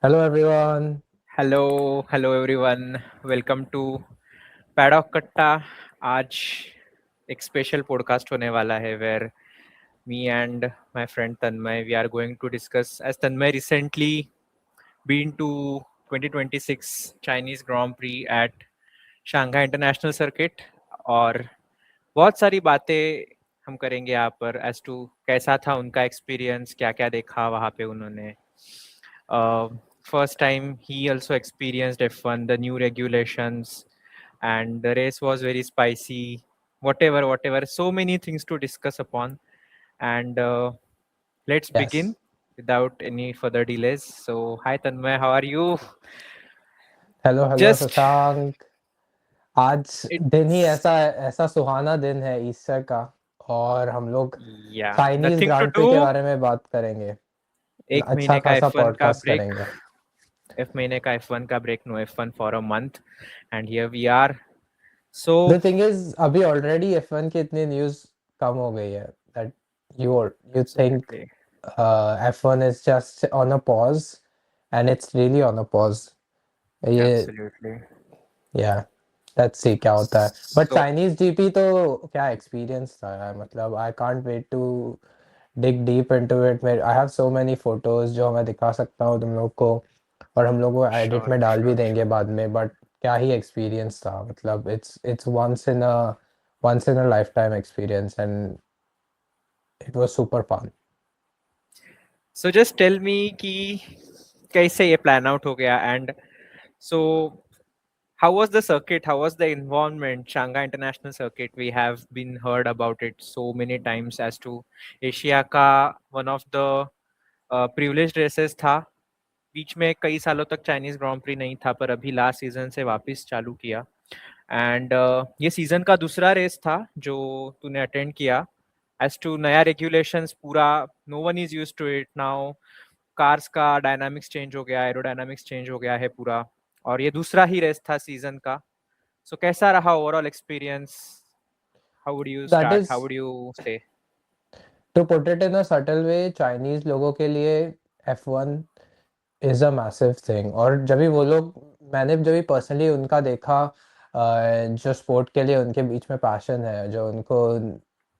Hello everyone. Hello everyone. Welcome to Paddock Katta. आज एक special podcast होने वाला है where me and my friend Tanmay we are going to discuss as Tanmay recently been to 2026 Chinese Grand Prix at Shanghai International Circuit. और बहुत सारी बातें हम करेंगे यहाँ पर एज टू कैसा था उनका एक्सपीरियंस, क्या क्या देखा वहाँ पे उन्होंने। First time he also experienced F1, the new regulations, and the race was very spicy. Whatever. So many things to discuss upon. And let's Yes. begin without any further delays. So, hi Tanmay, how are you? Hello Just Shashank. आज दिन ही it's ऐसा ऐसा सुहाना दिन है Easter का। और हम लोग yeah, Chinese nothing to grand pre के do. बारे में बात करेंगे। एक अच्छा महीने का खासा F1 का पॉडकास्ट ब्रेक, करेंगे। एक महीने का F1 का break, no F1 for a month, and here we are. So the thing is अभी ऑलरेडी F1 की इतनी न्यूज़ कम हो गई है that you think absolutely, F1 is just on a pause and it's really on a pause. ये absolutely. या let's see क्या होता है। बट So चाइनीज जीपी तो क्या एक्सपीरियंस था यार। मतलब I can't wait to dig deep into it. I have so many photos जो मैं दिखा सकता हूँ तुम लोग को, और हम लोग वो एडिट sure, में डाल भी sure, देंगे sure. बाद में। बट क्या ही एक्सपीरियंस था। मतलब it's once in a life time experience and it was super fun. So just tell me कि कैसे ये plan out हो गया, and so how was the circuit? How was the environment? Shanghai International Circuit. We have been heard about it so many times as to Asia का one of the privileged races था। बीच में कई सालों तक Chinese Grand pre नहीं था, पर अभी लास्ट सीजन से वापस चालू किया। एंड ये सीजन का दूसरा रेस था जो तूने अटेंड किया। एज टू नया रेगुलेशंस पूरा, no one is used to it now. Cars का डायनामिक्स चेंज हो गया, एरोडायनामिक्स चेंज हो गया है पूरा। और ये दूसरा ही रेस था सीजन का। सो कैसा रहा overall experience? How would you that start, is how would you say? To put it in a subtle way. Chinese लोगों के लिए F1 is a massive thing. और जब भी वो लोग, मैंने जब भी पर्सनली उनका देखा, जो स्पोर्ट के लिए उनके बीच में पैशन है, जो उनको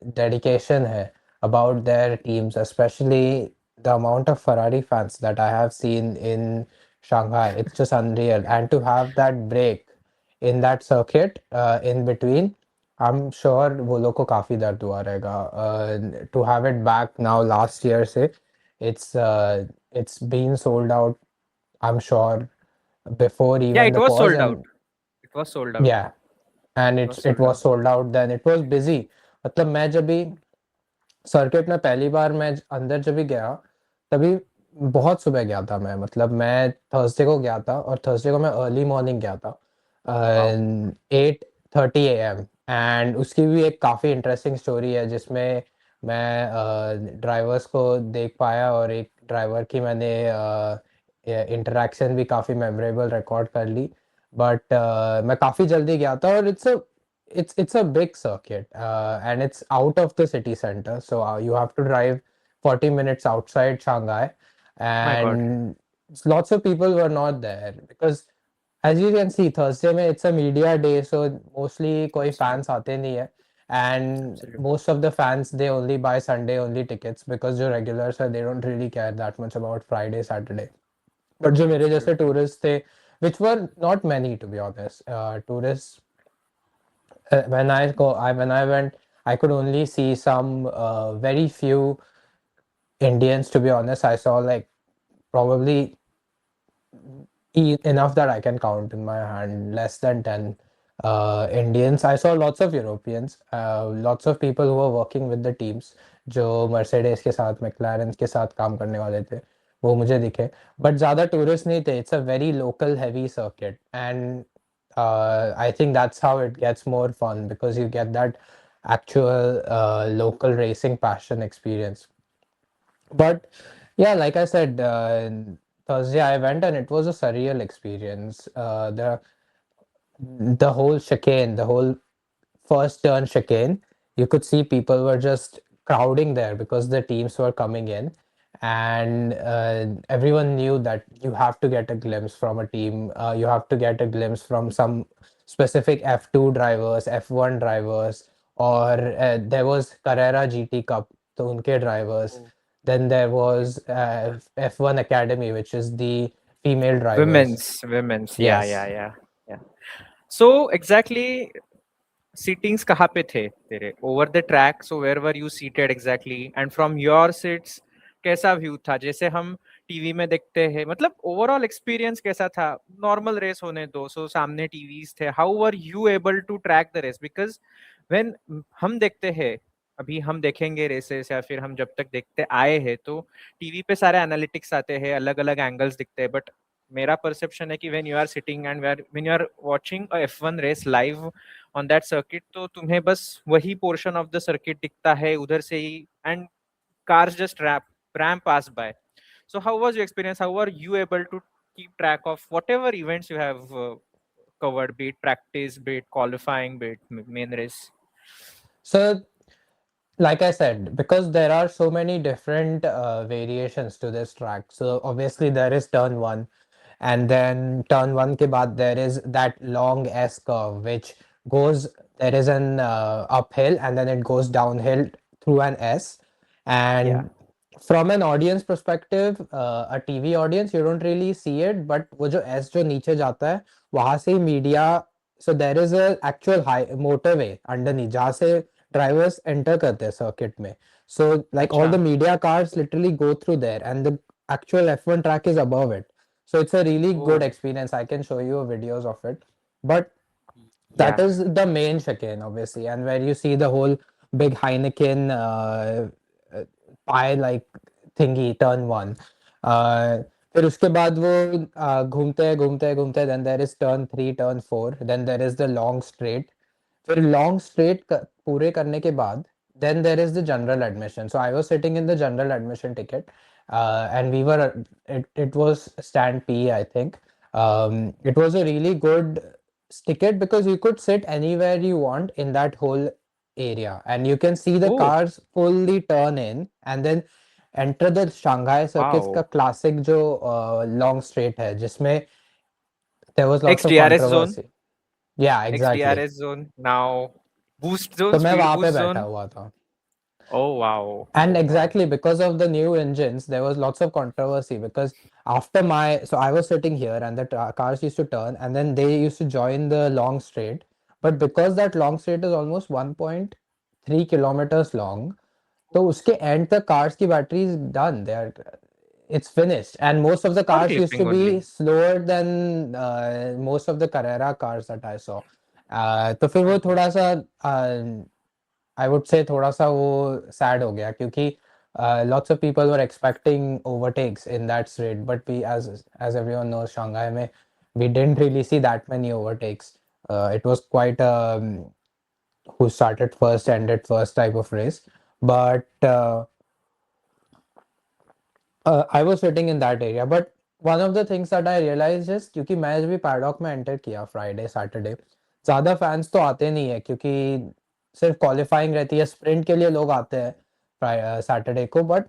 डेडिकेशन है about their teams, specially the amount of Ferrari fans that I have seen in Shanghai, it's just unreal. And to have that break in that circuit in between, I'm sure वो लोग को काफी दर्द हुआ रहेगा। To have it back now last year से, it's been sold out, I'm sure, before या even it the was pause. Sold out, And it was sold out, yeah, and it it was it sold was out. sold out then. It was busy. मतलब मैं जब भी circuit में पहली बार मैं अंदर जब भी गया, तभी बहुत सुबह गया था मैं। मतलब मैं थर्सडे को गया था, और थर्सडे को मैं अर्ली मॉर्निंग गया था, वाओ, 8:30 AM। एंड उसकी भी एक काफ़ी इंटरेस्टिंग स्टोरी है जिसमें मैं ड्राइवर्स को देख पाया, और एक ड्राइवर की मैंने इंटरेक्शन भी काफ़ी मेमोरेबल रिकॉर्ड कर ली। बट मैं काफ़ी जल्दी गया था, और it's a big circuit, and it's out of the city center, so you have to drive 40 minutes outside Shanghai. My God, And lots of people were not there because, as you can see, Thursday में it's a media day, so mostly कोई fans absolutely, आते नहीं है। And absolutely, most of the fans, they only buy Sunday only tickets, because जो regulars है, they don't really care that much about Friday Saturday. But जो मेरे जैसे absolutely. tourists थे, which were not many to be honest, tourists, when I went, I could only see some very few Indians. To be honest, I saw like probably enough that I can count in my hand, less than 10 Indians. I saw lots of Europeans, lots of people who were working with the teams, जो Mercedes के साथ, McLaren के साथ काम करने वाले थे, वो मुझे दिखे। बट ज़्यादा टूरिस्ट नहीं थे। It's a very local heavy circuit, and I think that's how it gets more fun, because you get that actual local racing passion experience. But yeah, like I said, Thursday I went, and it was a surreal experience. The whole chicane, the whole first turn chicane, you could see people were just crowding there because the teams were coming in. and everyone knew that you have to get a glimpse from a team. You have to get a glimpse from some specific F2 drivers, F1 drivers, or there was Carrera GT Cup, so unke drivers. Oh. Then there was F1 Academy, which is the female drivers. Women's, yeah, yeah, Yes. yeah, yeah. So exactly, seatings कहाँ पे थे तेरे over the track? So where were you seated exactly? And from your seats कैसा view था? जैसे हम TV में देखते हैं, मतलब ओवरऑल एक्सपीरियंस कैसा था? नॉर्मल रेस होने दो, सो सामने टीवीज थे. How were you able to track the race? Because when हम देखते हैं, अभी हम देखेंगे रेसेस या फिर हम जब तक देखते आए हैं, तो टीवी पे सारे एनालिटिक्स आते हैं, अलग अलग एंगल्स दिखते हैं, बट मेरा परसेप्शन है कि when you are sitting and when you are watching a F1 race live on that circuit, तो तुम्हें बस वही पोर्शन ऑफ द सर्किट दिखता है उधर से ही, and cars just ram pass by. So how was your experience? How are you able to keep track of whatever events you have covered, be it practice, be it qualifying, be it main race? So, like I said, because there are so many different variations to this track. So obviously there is turn one, and then turn one ke baad there is that long S curve which goes. There is an uphill and then it goes downhill through an S, Yeah. and from an audience perspective, a TV audience, you don't really see it, but वो जो S जो नीचे जाता है वहां से media. So there is a actual high motorway underneath जहाँ से drivers enter करते हैं circuit में. So like all अच्छा. the media cars literally go through there, and the actual F1 track is above it. So it's a really good Oh. experience. I can show you videos of it. But that Yeah. is the main chicane, obviously, and where you see the whole big Heineken pie like thingy, turn one. Uh, फिर उसके बाद वो घूमते घूमते घूमते then there is turn three, turn four, then there is the long straight. फिर long straight पूरे करने के बाद then there is the general admission. So I was sitting in the general admission ticket, and we were it was stand P, I think. It was a really good ticket because you could sit anywhere you want in that whole area, and you can see the Oh. cars fully turn in and then enter the Shanghai circuits का Wow. classic जो long straight है जिसमें there was lots of XDRS zone. controversy. Yeah, exactly. XDRS zone. Now boost तो zone, मैं speed वहां पे boost बैठा zone. हुआ था. Oh wow. And Oh wow. exactly because of the new engines, there was lots of controversy because after so I was sitting here and the cars used to turn and then they used to join the long straight. But because that long straight is almost 1.3 kilometers long, so uske end the cars ki battery is done. It's finished. And most of the For cars used to clipping be only. slower than most of the Carrera cars that I saw. तो फिर वो Mhm. थोड़ा सा I would say थोड़ा सा वो sad हो गया क्योंकि lots of people were expecting overtakes in that straight, but we as everyone knows Shanghai में we didn't really see that many overtakes. It was quite who started first ended first type of race, but I was sitting in that area. But one of the things that I realized is क्योंकि मैं जब भी paddock में enter किया Friday Saturday, ज़्यादा fans तो आते नहीं है क्योंकि सिर्फ क्वालिफाइंग रहती है, स्प्रिंट के लिए लोग आते हैं सैटरडे को, बट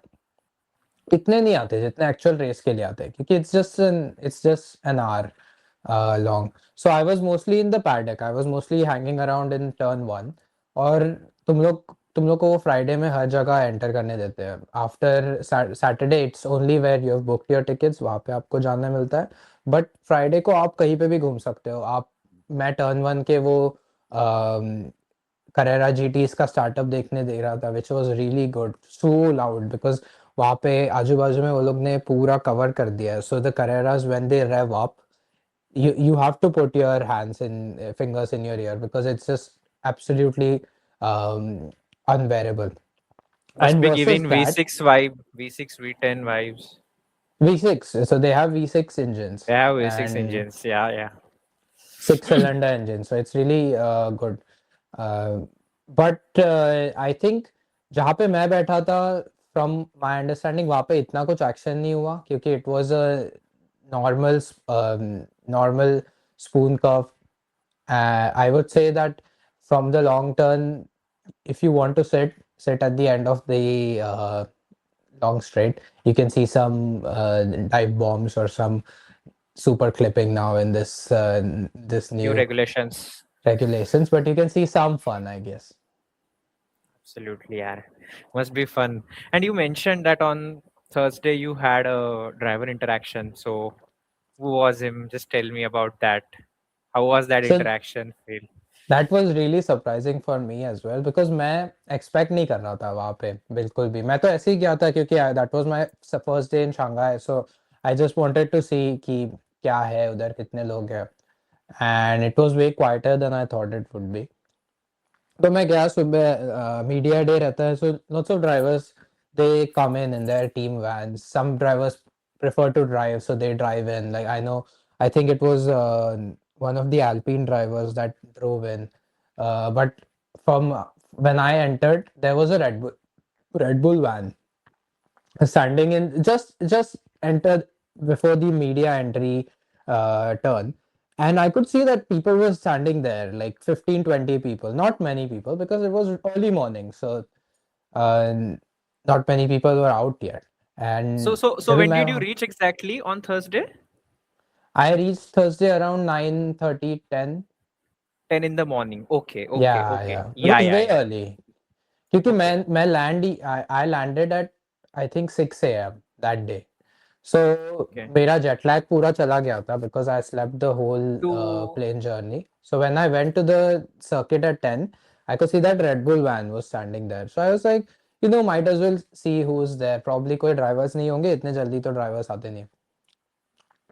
इतने नहीं आते जितने एक्चुअल रेस के लिए आते हैं क्योंकि it's just an hour long. So I was mostly in the paddock. I was mostly hanging around in turn one. और तुम लोग को वो फ्राइडे में हर जगह एंटर करने देते हैं. After Saturday it's only where you have booked your tickets, वहाँ पे आपको जाना मिलता है. बट फ्राइडे को आप कहीं पे भी घूम सकते हो. आप मैं टर्न वन के वो करेरा जीटी इसका स्टार्टअप देखने दे रहा था which was really good, so loud because वहाँ पे आजू बाजू में वो लोग ने पूरा कवर कर दिया है. So the carreras when they rev up, you have to put your hands in fingers in your ear because it's just absolutely um, unbearable. Must And be versus giving that, V6 vibe, V6 V10 vibes. V6, so they have V6 engines They have V6 and engines. Yeah, yeah. six-cylinder engine, so it's really good. Uh, but I think जहाँ पे मैं बैठा था, from my understanding वहाँ पे इतना कुछ action नहीं हुआ क्योंकि it was a normal normal spoon curve. I would say that from the long turn, if you want to sit at the end of the long straight. You can see some dive bombs or some super clipping now in this New new regulations. regulations, but you can see some fun, I guess. Absolutely, yeah. Must be fun. And you mentioned that on Thursday you had a driver interaction. So who was him? Just tell me about that. How was that So interaction feel? That was really surprising for me as well because मैं expect नहीं कर रहा था वहाँ पे बिल्कुल भी मैं तो ऐसे ही गया था क्योंकि that was my first day in Shanghai so I just wanted to see कि क्या है उधर कितने लोग हैं and it was way quieter than I thought it would be तो मैं गया सुबह मीडिया डे रहता है so lots of drivers they come in their team vans some drivers prefer to drive so they drive in like I know I think it was one of the Alpine drivers that drove in but from when I entered there was a Red Bull van standing in just entered before the media entry turn and I could see that people were standing there like 15-20 people not many people because it was early morning so uh, not many people were out yet So and so जब भी when did you मैं reach exactly on Thursday? I reached Thursday around 9:30, 10. 10 in the morning. Okay, okay, Yeah, okay. yeah. It Yeah, was yeah, way yeah. early. क्योंकि Okay. मैं land he I landed at I think 6 a.m. that day. So Okay. मेरा jet lag पूरा चला गया था because I slept the whole To plane journey. So when I went to the circuit at 10, I could see that Red Bull van was standing there. So I was like, might as well see who's there. Probably कोई drivers नहीं होंगे इतने जल्दी तो drivers आते नहीं.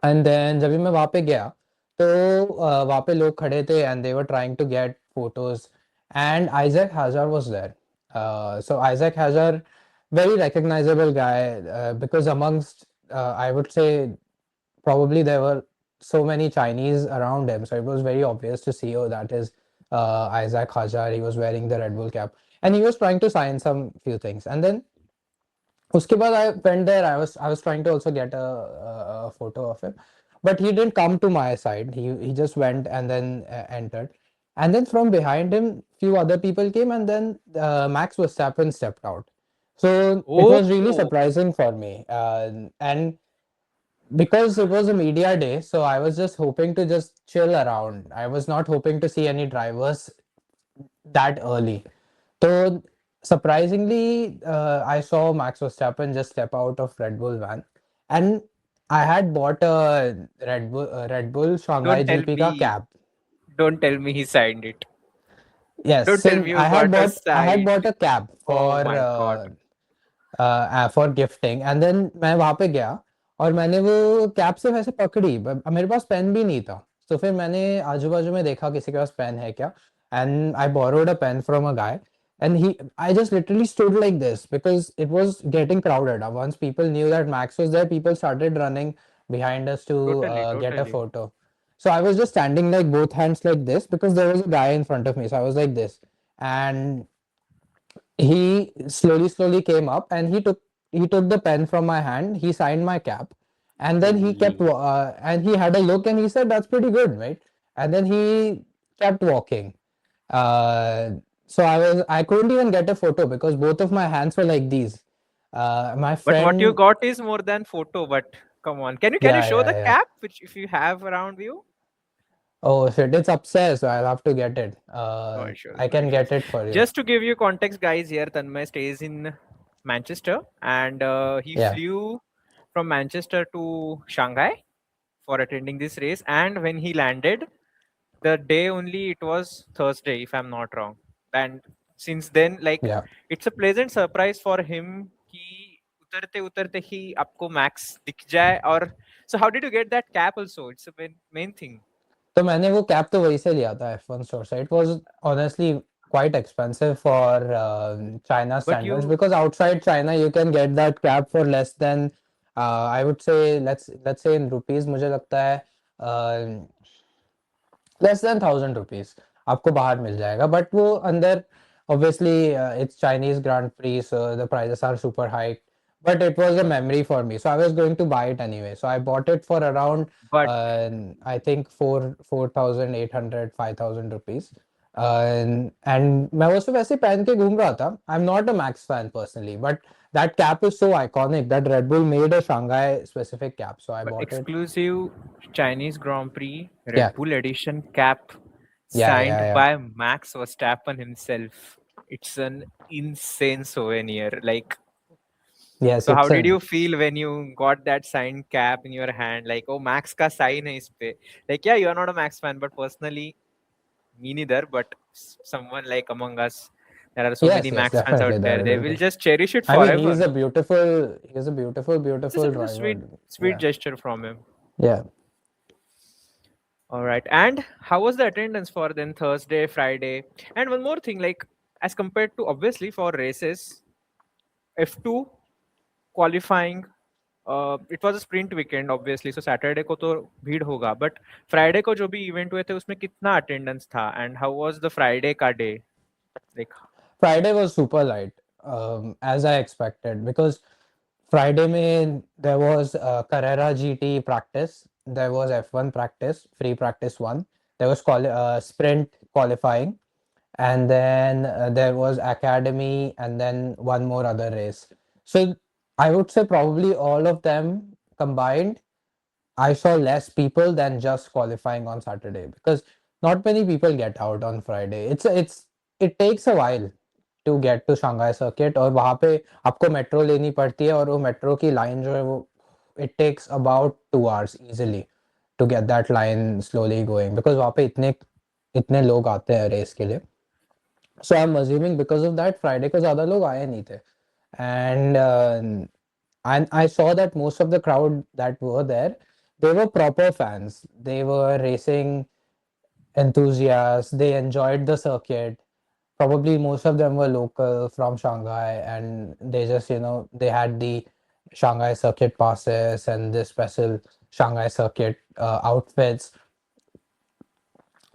And then जब भी मैं वहाँ पे गया तो वहाँ पे लोग खड़े थे and they were trying to get photos and Isaac Hadjar was there so Isaac Hadjar very recognizable guy because amongst I would say probably there were so many Chinese around him so it was very obvious to see oh that is Isaac Hajar he was wearing the Red Bull cap and he was trying to sign some few things and then उसके बाद I went there. I was trying to also get a photo of him, but he didn't come to my side. He just went and then entered, and then from behind him, few other people came, and then Max Verstappen stepped out. So it was really oh, surprising for me, and because it was a media day, so I was just hoping to just chill around. I was not hoping to see any drivers that early. So surprisingly, I saw Max Verstappen just step out of Red Bull van, and I had bought a Red Bull Shanghai don't tell GP ka me. cab. Don't tell me he signed it. Yes, Don't tell since me you got a I had signed. bought a cab Oh my god. For gifting and then मैं वहां पे गया और मैंने वो cap से वैसे पकड़ी मेरे पास पेन भी नहीं था तो फिर मैंने आजू बाजू में देखा किसी के पास पेन है क्या and I borrowed a pen from a guy and he I just literally stood like this because it was getting crowded once people knew that Max was there people started running behind us to Totally, get a totally. photo so I was just standing like both hands like this because there was a guy in front of me so I was like this and he slowly came up and he took the pen from my hand he signed my cap and then he kept Ooh. and he had a look and he said that's pretty good right and then he kept walking uh, so I couldn't even get a photo because both of my hands were like these my But what you friend got is more than photo. But come on, can you yeah show yeah the yeah cap which if you have around you? oh shit it's upstairs so I'll have to get it No issues, I no can issues. get it for you Just to give you context, guys, here Tanmay stays in Manchester, and he yeah flew from Manchester to Shanghai for attending this race. And when he landed, the day only it was Thursday, if I'm not wrong. And since then, like yeah it's a pleasant surprise for him. कि उतरते उतरते ही आपको max दिख जाए और so how did you get that cap also? It's a main thing. तो मैंने वो कैप तो वहीं से लिया था F1 स्टोर से it was honestly quite expensive for China But standards you because outside China you can get that cap for less than I would say let's say in rupees मुझे लगता है less than 1000 rupees आपको बाहर मिल जाएगा but वो अंदर obviously it's Chinese Grand Prix so the prices are super high but it was a memory for me so I was going to buy it anyway so I bought it for around but I think 4,800 5,000 rupees and मैं वो सिर्फ ऐसे पहन के घूम रहा था. I am not a max fan personally, but that cap is so iconic that Red Bull made a Shanghai specific cap, so I But bought it. exclusive Chinese Grand Prix Yeah, Red Bull edition cap yeah, yeah, signed yeah. by Max Verstappen himself. It's an insane souvenir. Like, Yes, so how it's did an. you feel when you got that signed cap in your hand? Like, oh, Max ka sign hai is pe. Like, yeah, you're not a Max fan, but personally, me neither. But someone like among us, there are so Yes, many yes, Max fans definitely out there. there They will will be. just cherish it I mean, he is forever. a beautiful, Just beautiful it was a driver. sweet Yeah, gesture from him. yeah. All right. And how was the attendance for then Thursday, Friday? And one more thing, like as compared to obviously for races, F2 qualifying, it was a sprint weekend obviously, so Saturday को तो भीड़ होगा, but Friday को जो भी event हुए थे उसमें कितना attendance था, and how was the Friday का day? Like, Friday was super light, as I expected, because Friday में there was Carrera GT practice, there was F1 practice, free practice one, there was sprint qualifying, and then there was academy, and then one more other race. So I would say probably all of them combined, I saw less people than just qualifying on Saturday, because not many people get out on Friday. It takes a while to get to Shanghai circuit, और वहाँ पे आपको metro लेनी पड़ती है, और वो metro की लाइन जो है वो it takes about 2 hours easily to get that line slowly going, because वहाँ पे इतने इतने लोग आते हैं रेस के लिए. So I'm assuming because of that Friday को ज़्यादा लोग आए नहीं थे. And I saw that most of the crowd that were there, they were proper fans. They were racing enthusiasts. They enjoyed the circuit. Probably most of them were local from Shanghai, and they just, they had the Shanghai circuit passes and the special Shanghai circuit outfits.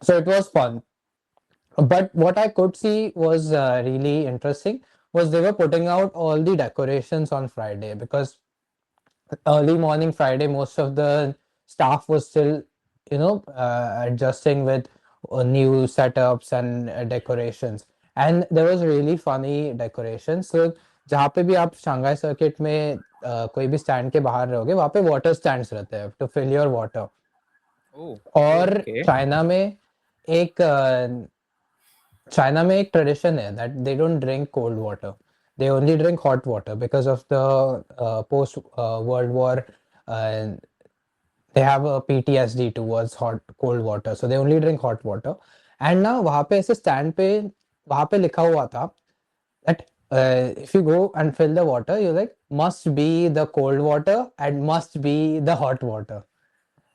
So it was fun. But what I could see was really interesting was they were putting out all the decorations on Friday, because early morning Friday, most of the staff was still, adjusting with new setups and decorations. And there was really funny decorations. So जहाँ पे भी आप Shanghai circuit में कोई भी stand के बाहर रहोगे, वहाँ पे वाटर स्टैंड्स रहते हैं to fill your water. oh, और okay, चाइना में एक China में एक tradition है that they don't drink cold water. They only drink hot water because of the post World War. Uh, they have a PTSD towards hot cold water, so they only drink hot water. And ना वहाँ पे ऐसे stand पे वहाँ पे लिखा हुआ था that if you go and fill the water, you're like must be the cold water and must be the hot water.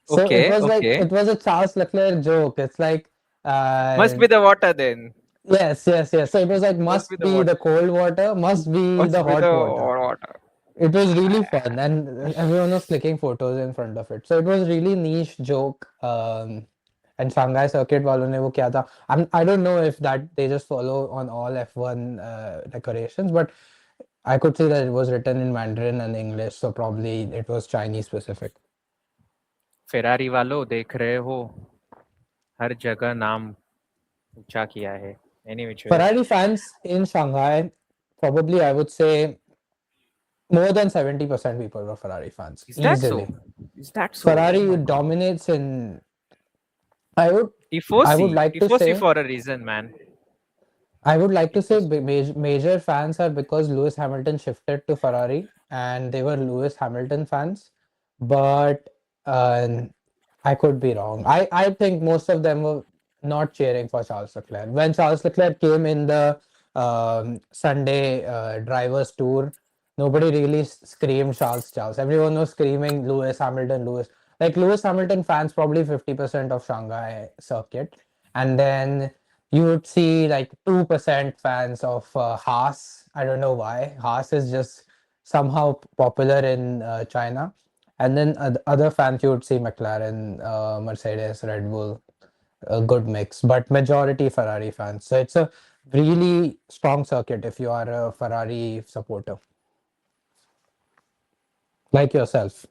So it okay, was like okay. it was a Charles Leclerc joke. It's like Must uh, be the water then. yes, yes, yes. So it was like Must be must the be the water. cold water, must be the Must be the hot water. water. It was really fun, and everyone was clicking photos in front of it. So it was really niche joke. And Shanghai circuit वालों ने वो किया था. I don't know if that they just follow on all F1 decorations, but I could see that it was written in Mandarin and English, so probably it was Chinese specific. Ferrari वालों देख रहे हो, हर जगह नाम ऊंचा किया है. Any which ways. Ferrari fans in Shanghai, probably I would say more than 70% people were Ferrari fans, Is that so? easily. Is that so? Oh Ferrari my god. dominates in. I would I would Tifosi. like to Tifosi say for a reason, man. I would like to say Tifosi. major fans are because Lewis Hamilton shifted to Ferrari and they were Lewis Hamilton fans, but uh, I could be wrong. I think most of them were not cheering for Charles Leclerc. When Charles Leclerc came in the Sunday drivers tour, nobody really screamed Charles. Everyone was screaming Lewis Hamilton, Lewis. Like Lewis Hamilton fans, probably 50% of Shanghai circuit, and then you would see like 2% fans of Haas. I don't know why. Haas is just somehow popular in China. And then other fans you would see McLaren, Mercedes, Red Bull, a good mix, but majority Ferrari fans. So it's a really strong circuit if you are a Ferrari supporter, like yourself.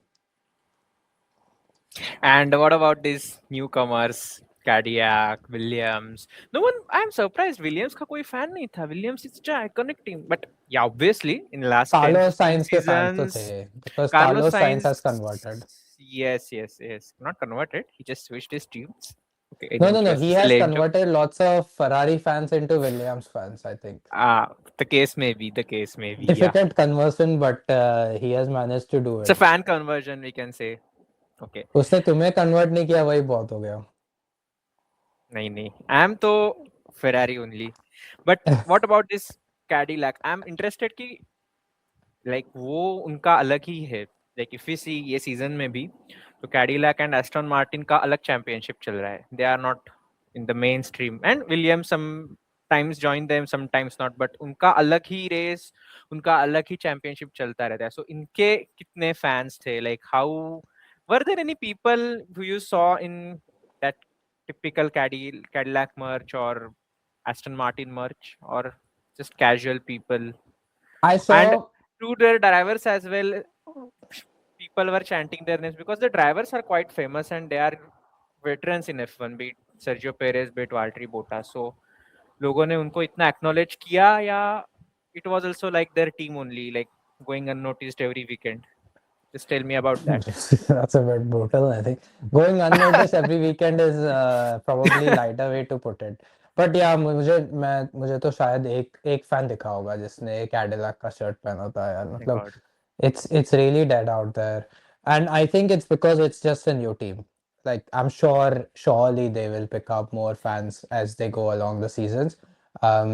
And what about these newcomers? Cadillac, Williams. No one. I'm surprised. Williams का कोई fan नहीं था. Williams is such an iconic team. But yeah, obviously in the last 10, Carlos 15 science के fans तो थे seasons, because Carlos Carlos science Sainz. Has converted. Yes, yes, yes. Not converted. He just switched his teams. Okay, No, any no, which no. was He just a has lame joke. converted lots of Ferrari fans into Williams fans, I think. The case may be. The case may be. Yeah. Difficult conversion, but he has managed to do It's a it. fan conversion, we can say. Okay. उसने तुम्हें convert नहीं किया वही बहुत हो गया. नहीं नहीं. I'm तो Ferrari only. But what about this Cadillac? I'm interested कि लाइक वो उनका अलग ही है. लाइक इफ यू सी ये सीजन में भी तो कैडिलैक एंड एस्टन मार्टिन का अलग चैंपियनशिप चल रहा है. They are not in the main stream and Williams some times join them some times not, but उनका अलग ही रेस, उनका अलग ही चैंपियनशिप चलता रहता है. सो इनके कितने फैंस थे? Like how were there any people who you saw in that typical Cadillac merch or Aston Martin merch, or just casual people? I And saw. to their drivers as well, people were chanting their names because the drivers are quite famous and they are veterans in F1, be it Sergio Perez, be it Valtteri Bottas. So लोगों ने उनको इतना acknowledge किया, या it was also like their team only, like going unnoticed every weekend? Just tell me about that. That's a bit brutal, I think. Going unnoticed every weekend is probably lighter way to put it. But yeah, मुझे तो शायद एक fan दिखा होगा जिसने एक Cadillac का shirt पहना था यार. My मतलब God. it's really dead out there, and I think it's because it's just a new team. Like I'm sure, surely they will pick up more fans as they go along the seasons. Um,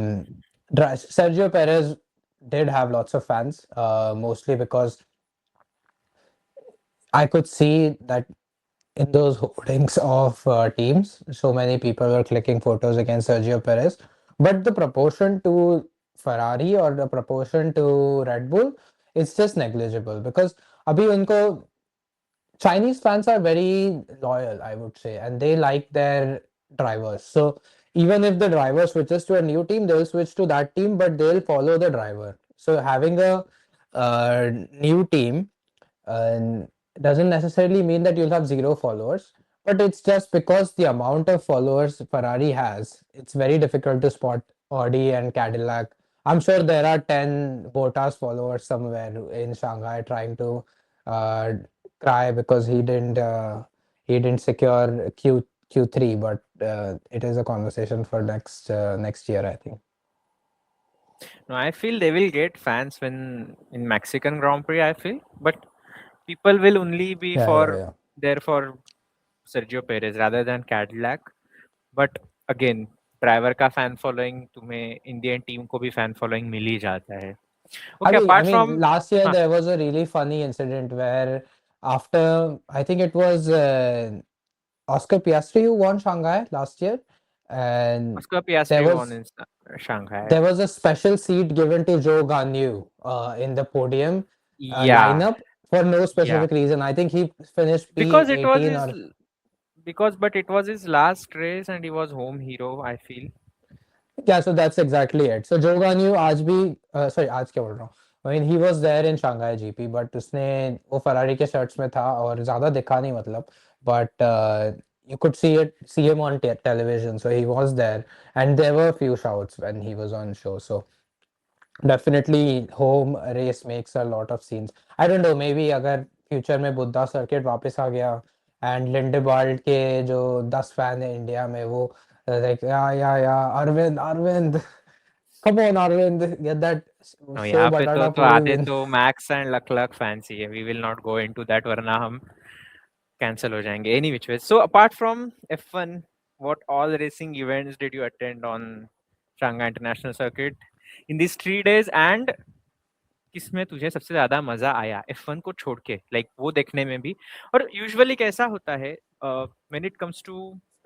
Sergio Perez did have lots of fans, mostly because I could see that in those holdings of teams, so many people were clicking photos against Sergio Perez. But the proportion to Ferrari or the proportion to Red Bull, it's just negligible because अभी उनको Chinese fans are very loyal, I would say, and they like their drivers. So even if the driver switches to a new team, they'll switch to that team, but they'll follow the driver. So having a new team and doesn't necessarily mean that you'll have zero followers, but it's just because the amount of followers Ferrari has, it's very difficult to spot Audi and Cadillac. I'm sure there are 10 Bottas followers somewhere in Shanghai trying to uh, cry because he didn't secure Q3, but it is a conversation for next year, I think. No, I feel they will get fans when in Mexican Grand Prix, I feel, but people will only be Yeah, yeah, for yeah. there for Sergio Perez rather than Cadillac. But again driver का fan following तुम्हें Indian team को भी fan following मिल ही जाता है. Okay, I apart mean, from. last year हाँ. there was a really funny incident where after I think it was Oscar Piastri who won Shanghai last year, and उसका there Piastri won was in Shanghai. there was a special seat given to Joe Ganyu in the podium Yeah, lineup for no yeah. specific reason. I think he finished Because it was P18 his, or because but it was his last race and he was home hero, I feel. yeah, so that's exactly it. So Joe Ganyu आज भी sorry आज क्या बोल रहा हूँ. I mean he was there in Shanghai GP, but उसने वो Ferrari के shirts में था और ज़्यादा दिखा नहीं मतलब, but you could see him on television, so he was there, and there were a few shouts when he was on show. So definitely home race makes a lot of scenes. I don't know, maybe अगर future में Buddha circuit वापस आ गया and लिंडेबाल्ड के जो 10 fan है India में वो like yeah Arvind come on Arvind get that No, show यहाँ पे batata तो puri आधे win. तो Max and luck luck fans ही है. We will not go into that वरना हम कैंसिल हो जाएंगे. Any which way. So apart from F1, what all racing events did you attend on Shanghai International Circuit in these 3 days, and किसमें तुझे सबसे ज्यादा मजा आया F1 को छोड़ के, लाइक वो देखने में भी? और यूजुअली कैसा होता है when it comes to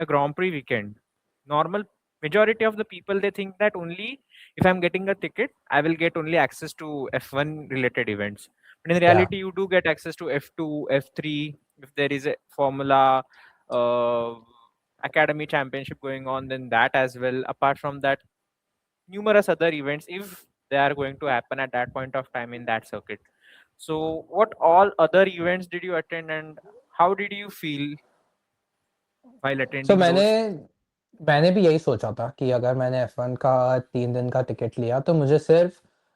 a Grand Prix weekend, normal majority of the people they think that only if I'm getting a ticket I will get only access to F1 related events, but in Yeah, reality you do get access to F2, F3, if there is a formula uh, academy championship going on, then that as well. Apart from that, numerous other events if they are going to happen at that point of time in that circuit. So what all other events did you attend and how did you feel? while so attending मैंने those? मैंने भी यही सोचा था कि अगर मैंने F1 का 3 दिन का टिकट लिया तो मुझे सिर्फ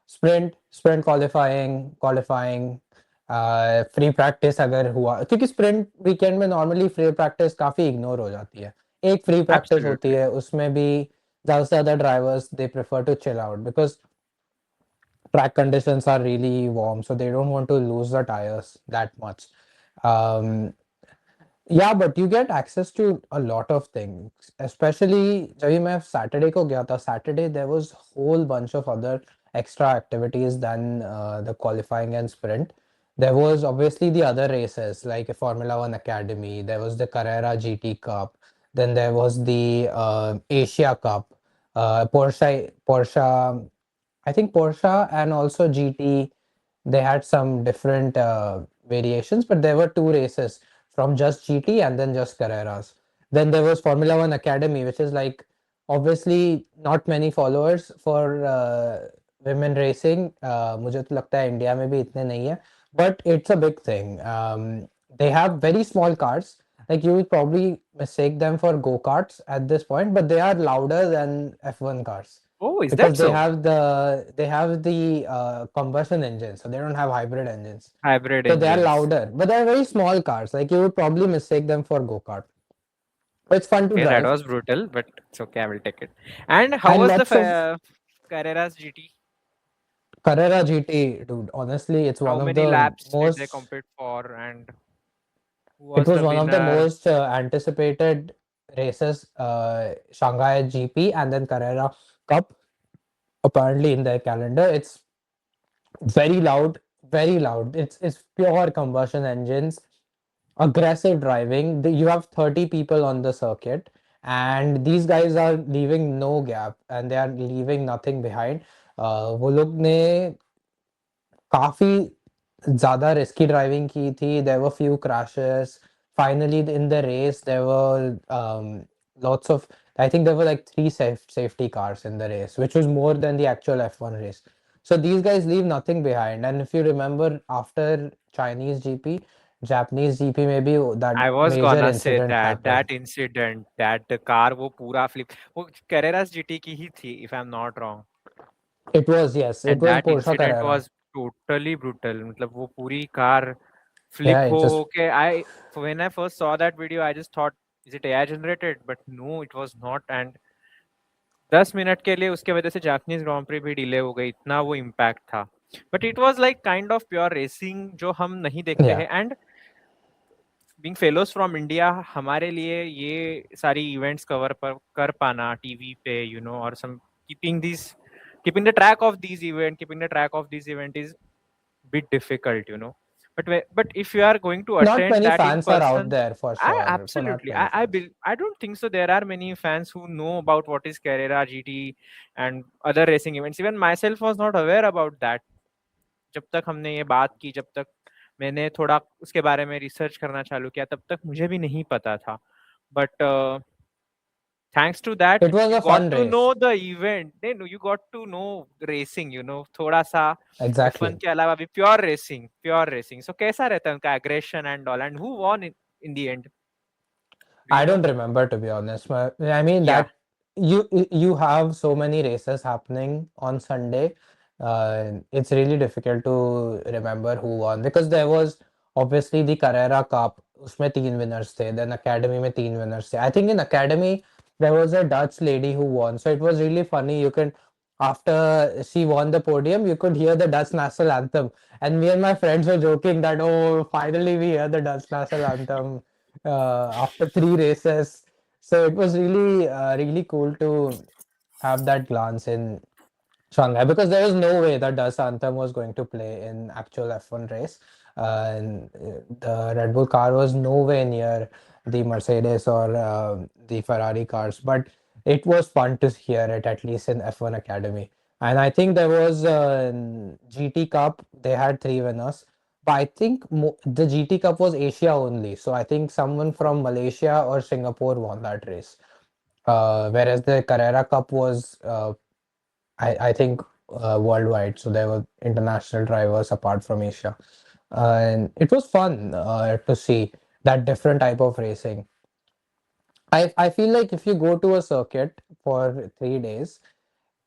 sprint sprint qualifying qualifying free practice अगर हुआ, क्योंकि स्प्रिंट वीकेंड में नॉर्मली फ्री प्रैक्टिस काफ़ी इग्नोर हो जाती है। एक फ्री प्रैक्टिस होती Absolutely. है, उसमें भी ज़्यादा से ज़्यादा drivers they prefer to chill out because track conditions are really warm, so they don't want to lose the tires that much. Um, yeah, but you get access to a lot of things, especially जब मैं Saturday को गया था. Saturday there was whole bunch of other extra activities than the qualifying and sprint. There was obviously the other races like a Formula One Academy. There was the Carrera GT Cup. Then there was the Asia Cup. Porsche, I think Porsche and also GT, they had some different variations, but there were two races from just GT and then just Carreras. Then there was Formula One Academy, which is like obviously not many followers for women racing. मुझे तो लगता है India में भी इतने नहीं है, but it's a big thing. They have very small cars. Like you would probably mistake them for go-karts at this point, but they are louder than F1 cars Oh, is because that so? they have the combustion engine, so they don't have hybrid engines. Hybrid So they are engines. louder, but they're very small cars. Like you would probably mistake them for go-kart. It's fun to Okay, that drive. was brutal, but it's okay. I will take it. And how And was the lots of Carreras GT? Carrera GT, dude. Honestly, it's How one of many the laps did they most. compete for, and who It was was the one of the winner? most anticipated races. Shanghai GP and then Carrera Cup. Apparently in their calendar, it's very loud, very loud. It's pure combustion engines, aggressive driving. You have 30 people on the circuit, and these guys are leaving no gap and they are leaving nothing behind. वो लोग ने काफी ज़्यादा risky driving की थी. There were few crashes. Finally, in the race, there were lots of. I think there were like three safety cars in the race, which was more than the actual F1 race. So these guys leave nothing behind. And if you remember, after Chinese GP, Japanese GP, maybe that I was major gonna say incident that happened. that incident, that the car वो पूरा flip, वो Carreras GT की ही थी, if I'm not wrong. It was, yes, it And was that Porsche incident Carrera. was totally brutal. मतलब वो पूरी car Yeah, flip it just हो के when I first saw that video, I just thought, is it AI generated? But no, it was not. And 10 minute के लिए उसके वजह से जापानीज ग्रांड प्री भी डिले हो गई, इतना वो इम्पैक्ट था. But it was like kind of pure racing जो हम नहीं देखते yeah. हैं. And being fellows from India, हमारे लिए ये सारी इवेंट्स कवर पर कर पाना टीवी पे, और some keeping the track of these event keeping the track of this event is bit difficult. But if you are going to Not attend many that in fans are out person, there for I sure. For not absolutely, many fans. I don't think so there are many fans who know about what is Carrera GT and other racing events. Even myself was not aware about that. जब तक हमने ये बात की, जब तक मैंने थोड़ा उसके बारे में रिसर्च करना चालू किया, तब तक मुझे भी नहीं पता था. But thanks to that, It was you a got fun to race. know the event. Then you got to know racing. थोड़ा सा F1 Exactly. के अलावा भी प्योर रेसिंग. So कैसा रहता है उनका aggression and all, and who won in the end? Do you I know? don't remember, to be honest. I mean Yeah, that you have so many races happening on Sunday. It's really difficult to remember who won because there was obviously the Carrera Cup. उसमें 3 winners थे. Then Academy में 3 winners थे. I think in Academy there was a Dutch lady who won. So it was really funny. You can after she won the podium, you could hear the Dutch national anthem. And me and my friends were joking that, oh, finally we hear the Dutch national anthem after 3 races. So it was really, really cool to have that glance in Shanghai because there was no way that Das Anthem was going to play in actual F1 race. And the Red Bull car was nowhere near the Mercedes or the Ferrari cars, but it was fun to hear it at least in F1 Academy. And I think there was GT Cup, they had 3 winners. But I think the GT Cup was Asia only. So I think someone from Malaysia or Singapore won that race. Whereas the Carrera Cup was I think worldwide. So there were international drivers apart from Asia, and it was fun to see that different type of racing. I feel like if you go to a circuit for 3 days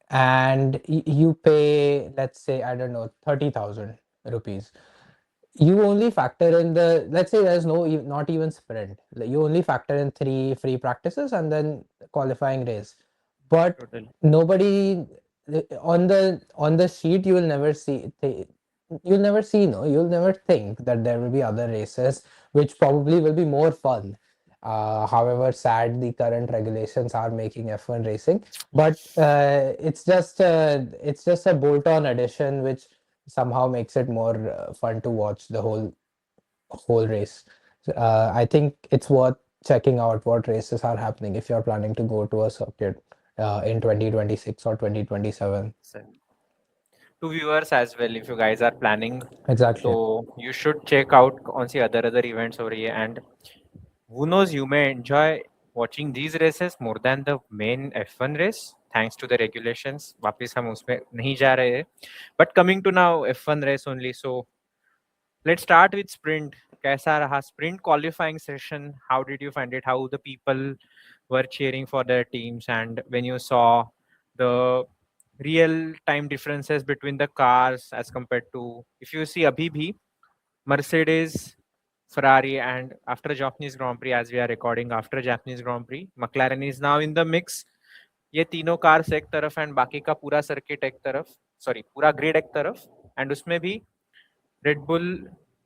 and you pay, let's say, I don't know, 30,000 rupees, you only factor in the, let's say there's no not even sprint. Like, you only factor in three free practices and then qualifying race. But Totally. nobody on the sheet, you will never see you'll never see, no, you'll never think that there will be other races which probably will be more fun. However sad the current regulations are making F1 racing, but it's just a bolt-on addition which somehow makes it more fun to watch the whole race. I think it's worth checking out what races are happening if you're planning to go to a circuit in 2026 or 2027. So, to viewers as well, if you guys are planning, Exactly. so you should check out on the other events over here. And who knows, you may enjoy watching these races more than the main F1 race, thanks to the regulations. वापिस हम उसमें नहीं जा रहे हैं. But coming to now F1 race only. So let's start with sprint. कैसा रहा sprint qualifying session? How did you find it? How the people were cheering for their teams, and when you saw the real time differences between the cars as compared to, if you see abhi bhi, Mercedes, Ferrari, and after Japanese Grand Prix, as we are recording after Japanese Grand Prix, McLaren is now in the mix. ये तीनों cars एक तरफ and बाकी का पूरा circuit एक तरफ, sorry पूरा ग्रिड एक तरफ, एंड उसमें भी Red Bull,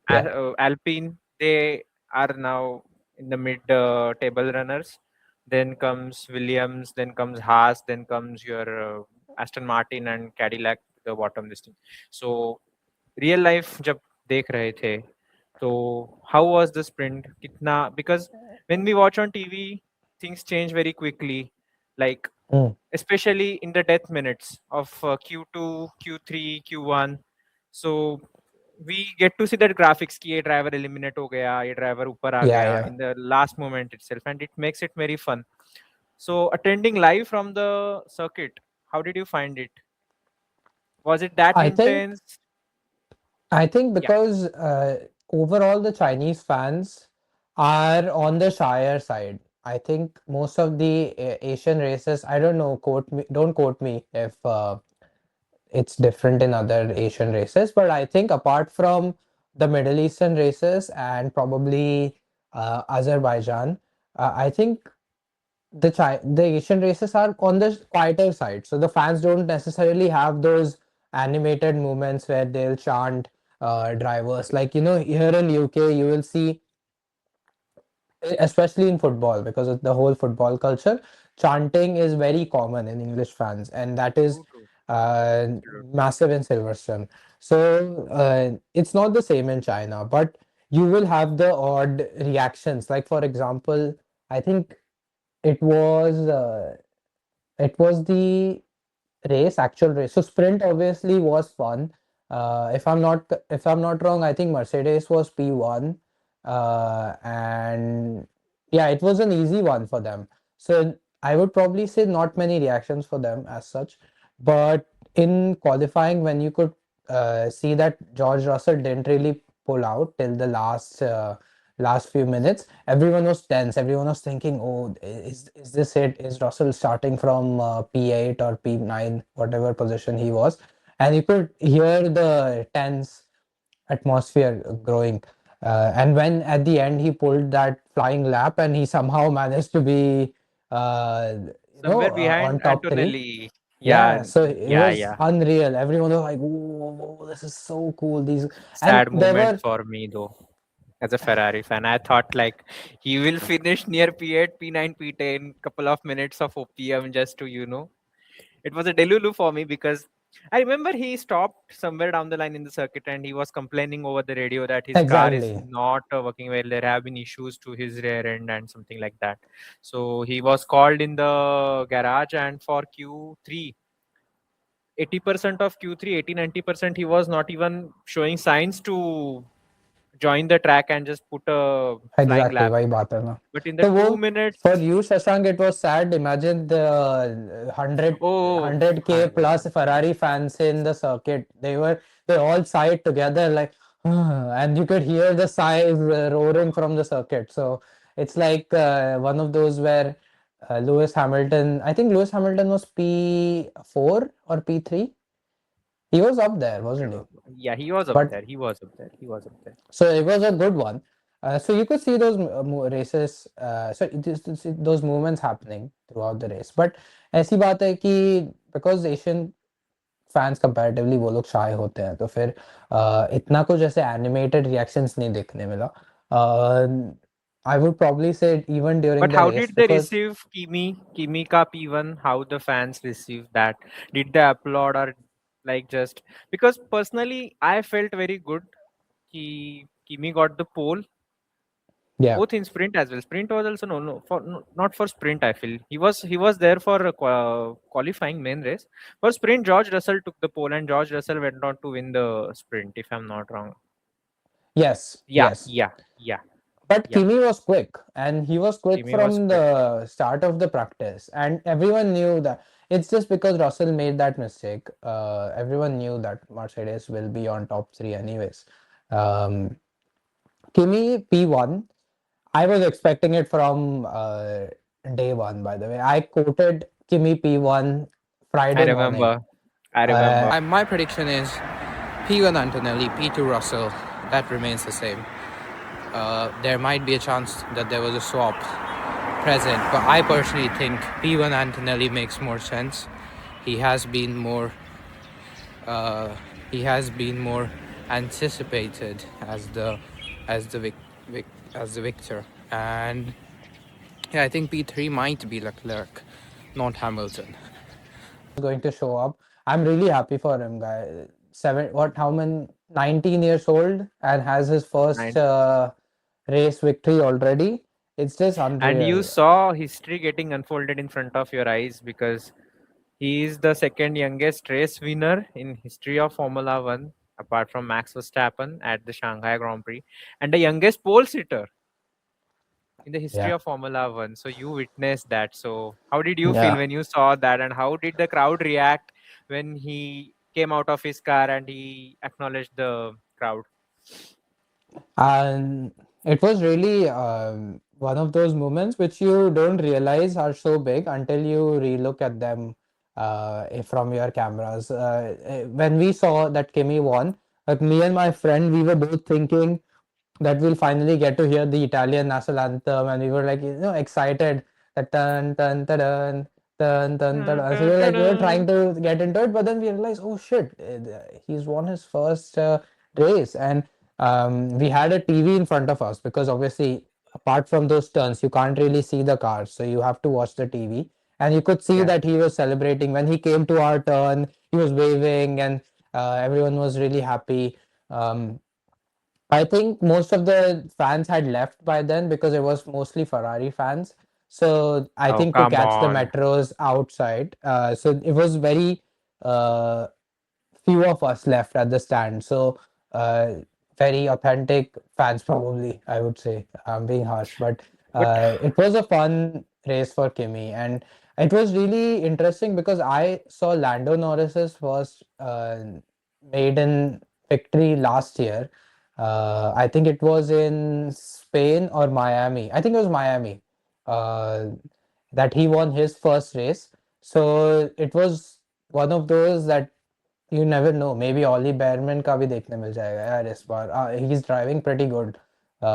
Yeah. Alpine, they are now in the mid table runners. Then comes Williams, then comes Haas, then comes your Aston Martin and Cadillac, the bottom listing. So real life जब देख रहे थे, तो how was the sprint? कितना, because when we watch on TV, things change very quickly, like Mm. especially in the death minutes of Q2, Q3, Q1. So we get to see that graphics कि ये driver eliminate हो गया, ये driver ऊपर आ Yeah, गया yeah. in the last moment itself, and it makes it very fun. So attending live from the circuit, how did you find it? Was it that I think intense? I think Yeah. because overall the Chinese fans are on the shyer side. I think most of the Asian races, I don't know, don't quote me if it's different in other Asian races, but I think apart from the Middle Eastern races and probably Azerbaijan, I think the Asian races are on the quieter side, so the fans don't necessarily have those animated moments where they'll chant drivers. Like, here in UK, you will see, especially in football, because of the whole football culture, chanting is very common in English fans, and that is True, true. Absolutely. massive in Silverstone. So it's not the same in China, but you will have the odd reactions. Like, for example, I think it was uh, it was the actual race. So sprint obviously was fun. If I'm not wrong, I think Mercedes was P1, and yeah, it was an easy one for them. So I would probably say not many reactions for them as such, but in qualifying, when you could see that George Russell didn't really pull out till the last few minutes, everyone was tense. Everyone was thinking, "Oh, is this it? Is Russell starting from P8 or P9, whatever position he was?" And you could hear the tense atmosphere growing. And when at the end he pulled that flying lap and he somehow managed to be, uh, Somewhere on behind top three. Antonelli. Yeah, Yeah, so it yeah, was yeah. unreal. Everyone was like, "Whoa, this is so cool!" These, and Sad there moment were for me though. As a Ferrari fan, I thought like he will finish near P8, P9, P10, couple of minutes of OPM just to, it was a delulu for me because I remember he stopped somewhere down the line in the circuit and he was complaining over the radio that his car is exactly. not working well. There have been issues to his rear end and something like that. So he was called in the garage, and for Q3, 80% of Q3, 80-90%, he was not even showing signs to join the track and just put a flying Exactly, lap. वही बात है ना. But in the तो वो, 2 minutes, for you, Shashank, it was sad. Imagine the 100 oh, 100K plus Ferrari fans in the circuit. They all sighed together like, and you could hear the sighs roaring from the circuit. So It's like one of those where Lewis Hamilton, I think Lewis Hamilton was P4 or P3. He was up there, wasn't he? Yeah, he was up But there. He was up there. He was up there. so it was a good one. So you could see those races, those movements happening throughout the race. But ऐसी बात है कि because Asian fans comparatively वो लोग shy होते हैं तो फिर इतना कुछ ऐसे animated reactions नहीं देखने मिला. I would probably say even during But the how race did they because receive Kimi ka P1? How the fans received that? Did they applaud or like just because personally I felt very good. Kimi got the pole yeah. both in sprint as well. Sprint was also not for sprint. I feel he was there for qualifying main race. For sprint, George Russell took the pole and George Russell went on to win the sprint. If I'm not wrong. Yes, Yeah, yes. yeah, yeah, But yeah. Kimi was quick, and he was quick Kimi was from quick. the start of the practice, and everyone knew that. It's just because Russell made that mistake. Everyone knew that Mercedes will be on top three anyways. Um, Kimi P1. I was expecting it from day one. By the way, I quoted Kimi P1 I Friday morning. remember. I remember. My prediction is P1 Antonelli, P2 Russell. That remains the same. There might be a chance that there was a swap present, but I personally think P1 Antonelli makes more sense. He has been more uh, he has been more anticipated as the as the victor, and yeah, I think P3 might be Leclerc, not Hamilton. Going to show up. I'm really happy for him, guy. How many? 19 years old and has his first And race victory already. It's just and you unreal. saw history getting unfolded in front of your eyes because he is the second youngest race winner in history of Formula One, apart from Max Verstappen at the Shanghai Grand Prix, and the youngest pole sitter in the history Yeah, of Formula One. So you witnessed that. So how did you feel yeah. when you saw that, and how did the crowd react when he came out of his car and he acknowledged the crowd? And it was really one of those moments which you don't realize are so big until you relook at them from your cameras. When we saw that Kimi won, like me and my friend, we were both thinking that we'll finally get to hear the Italian national anthem, and we were like, excited that dun dun dun dun dun dun dun. Dun, So we dun, were dun, like, we were dun. trying to get into it, but then we realized, oh shit, he's won his first race, and we had a TV in front of us because obviously, apart from those turns, you can't really see the cars, so you have to watch the TV. And you could see Yeah, that he was celebrating when he came to our turn. He was waving, and everyone was really happy. Um, I think most of the fans had left by then because it was mostly Ferrari fans. So I oh think to come catch the on. metros outside, so it was very uh, few of us left at the stand. So uh, very authentic fans, probably I would say. I'm being harsh, but But it was a fun race for Kimi, and it was really interesting because I saw Lando Norris's first maiden victory last year. I think it was in Spain or Miami. I think it was Miami uh, that he won his first race. So it was one of those that you never know. Maybe Ollie Behrman का भी देखने मिल जाएगा यार इस बार. He's driving pretty good.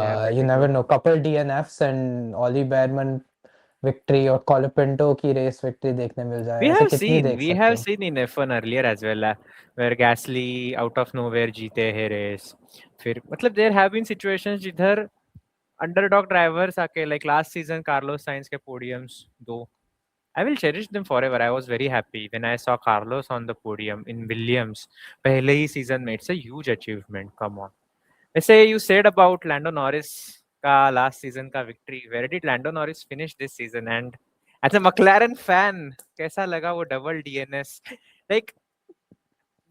yeah, You pretty never good. know. Couple DNFs and Ollie Behrman victory और Colapinto की race victory देखने मिल जाए. ऐसे कितनी देख We सकते have हो? seen in F1 earlier as well, where Gasly out of nowhere जीते है race. फिर मतलब there have been situations जिधर underdog drivers आके like last season Carlos Sainz के podiums दो. I will cherish them forever. I was very happy when I saw Carlos on the podium in Williams. पहले ही season में it's a huge achievement. Come on. वैसे you said about Lando Norris का last season का victory. Where did Lando Norris finish this season? And as a McLaren fan, कैसा लगा वो double DNS? Like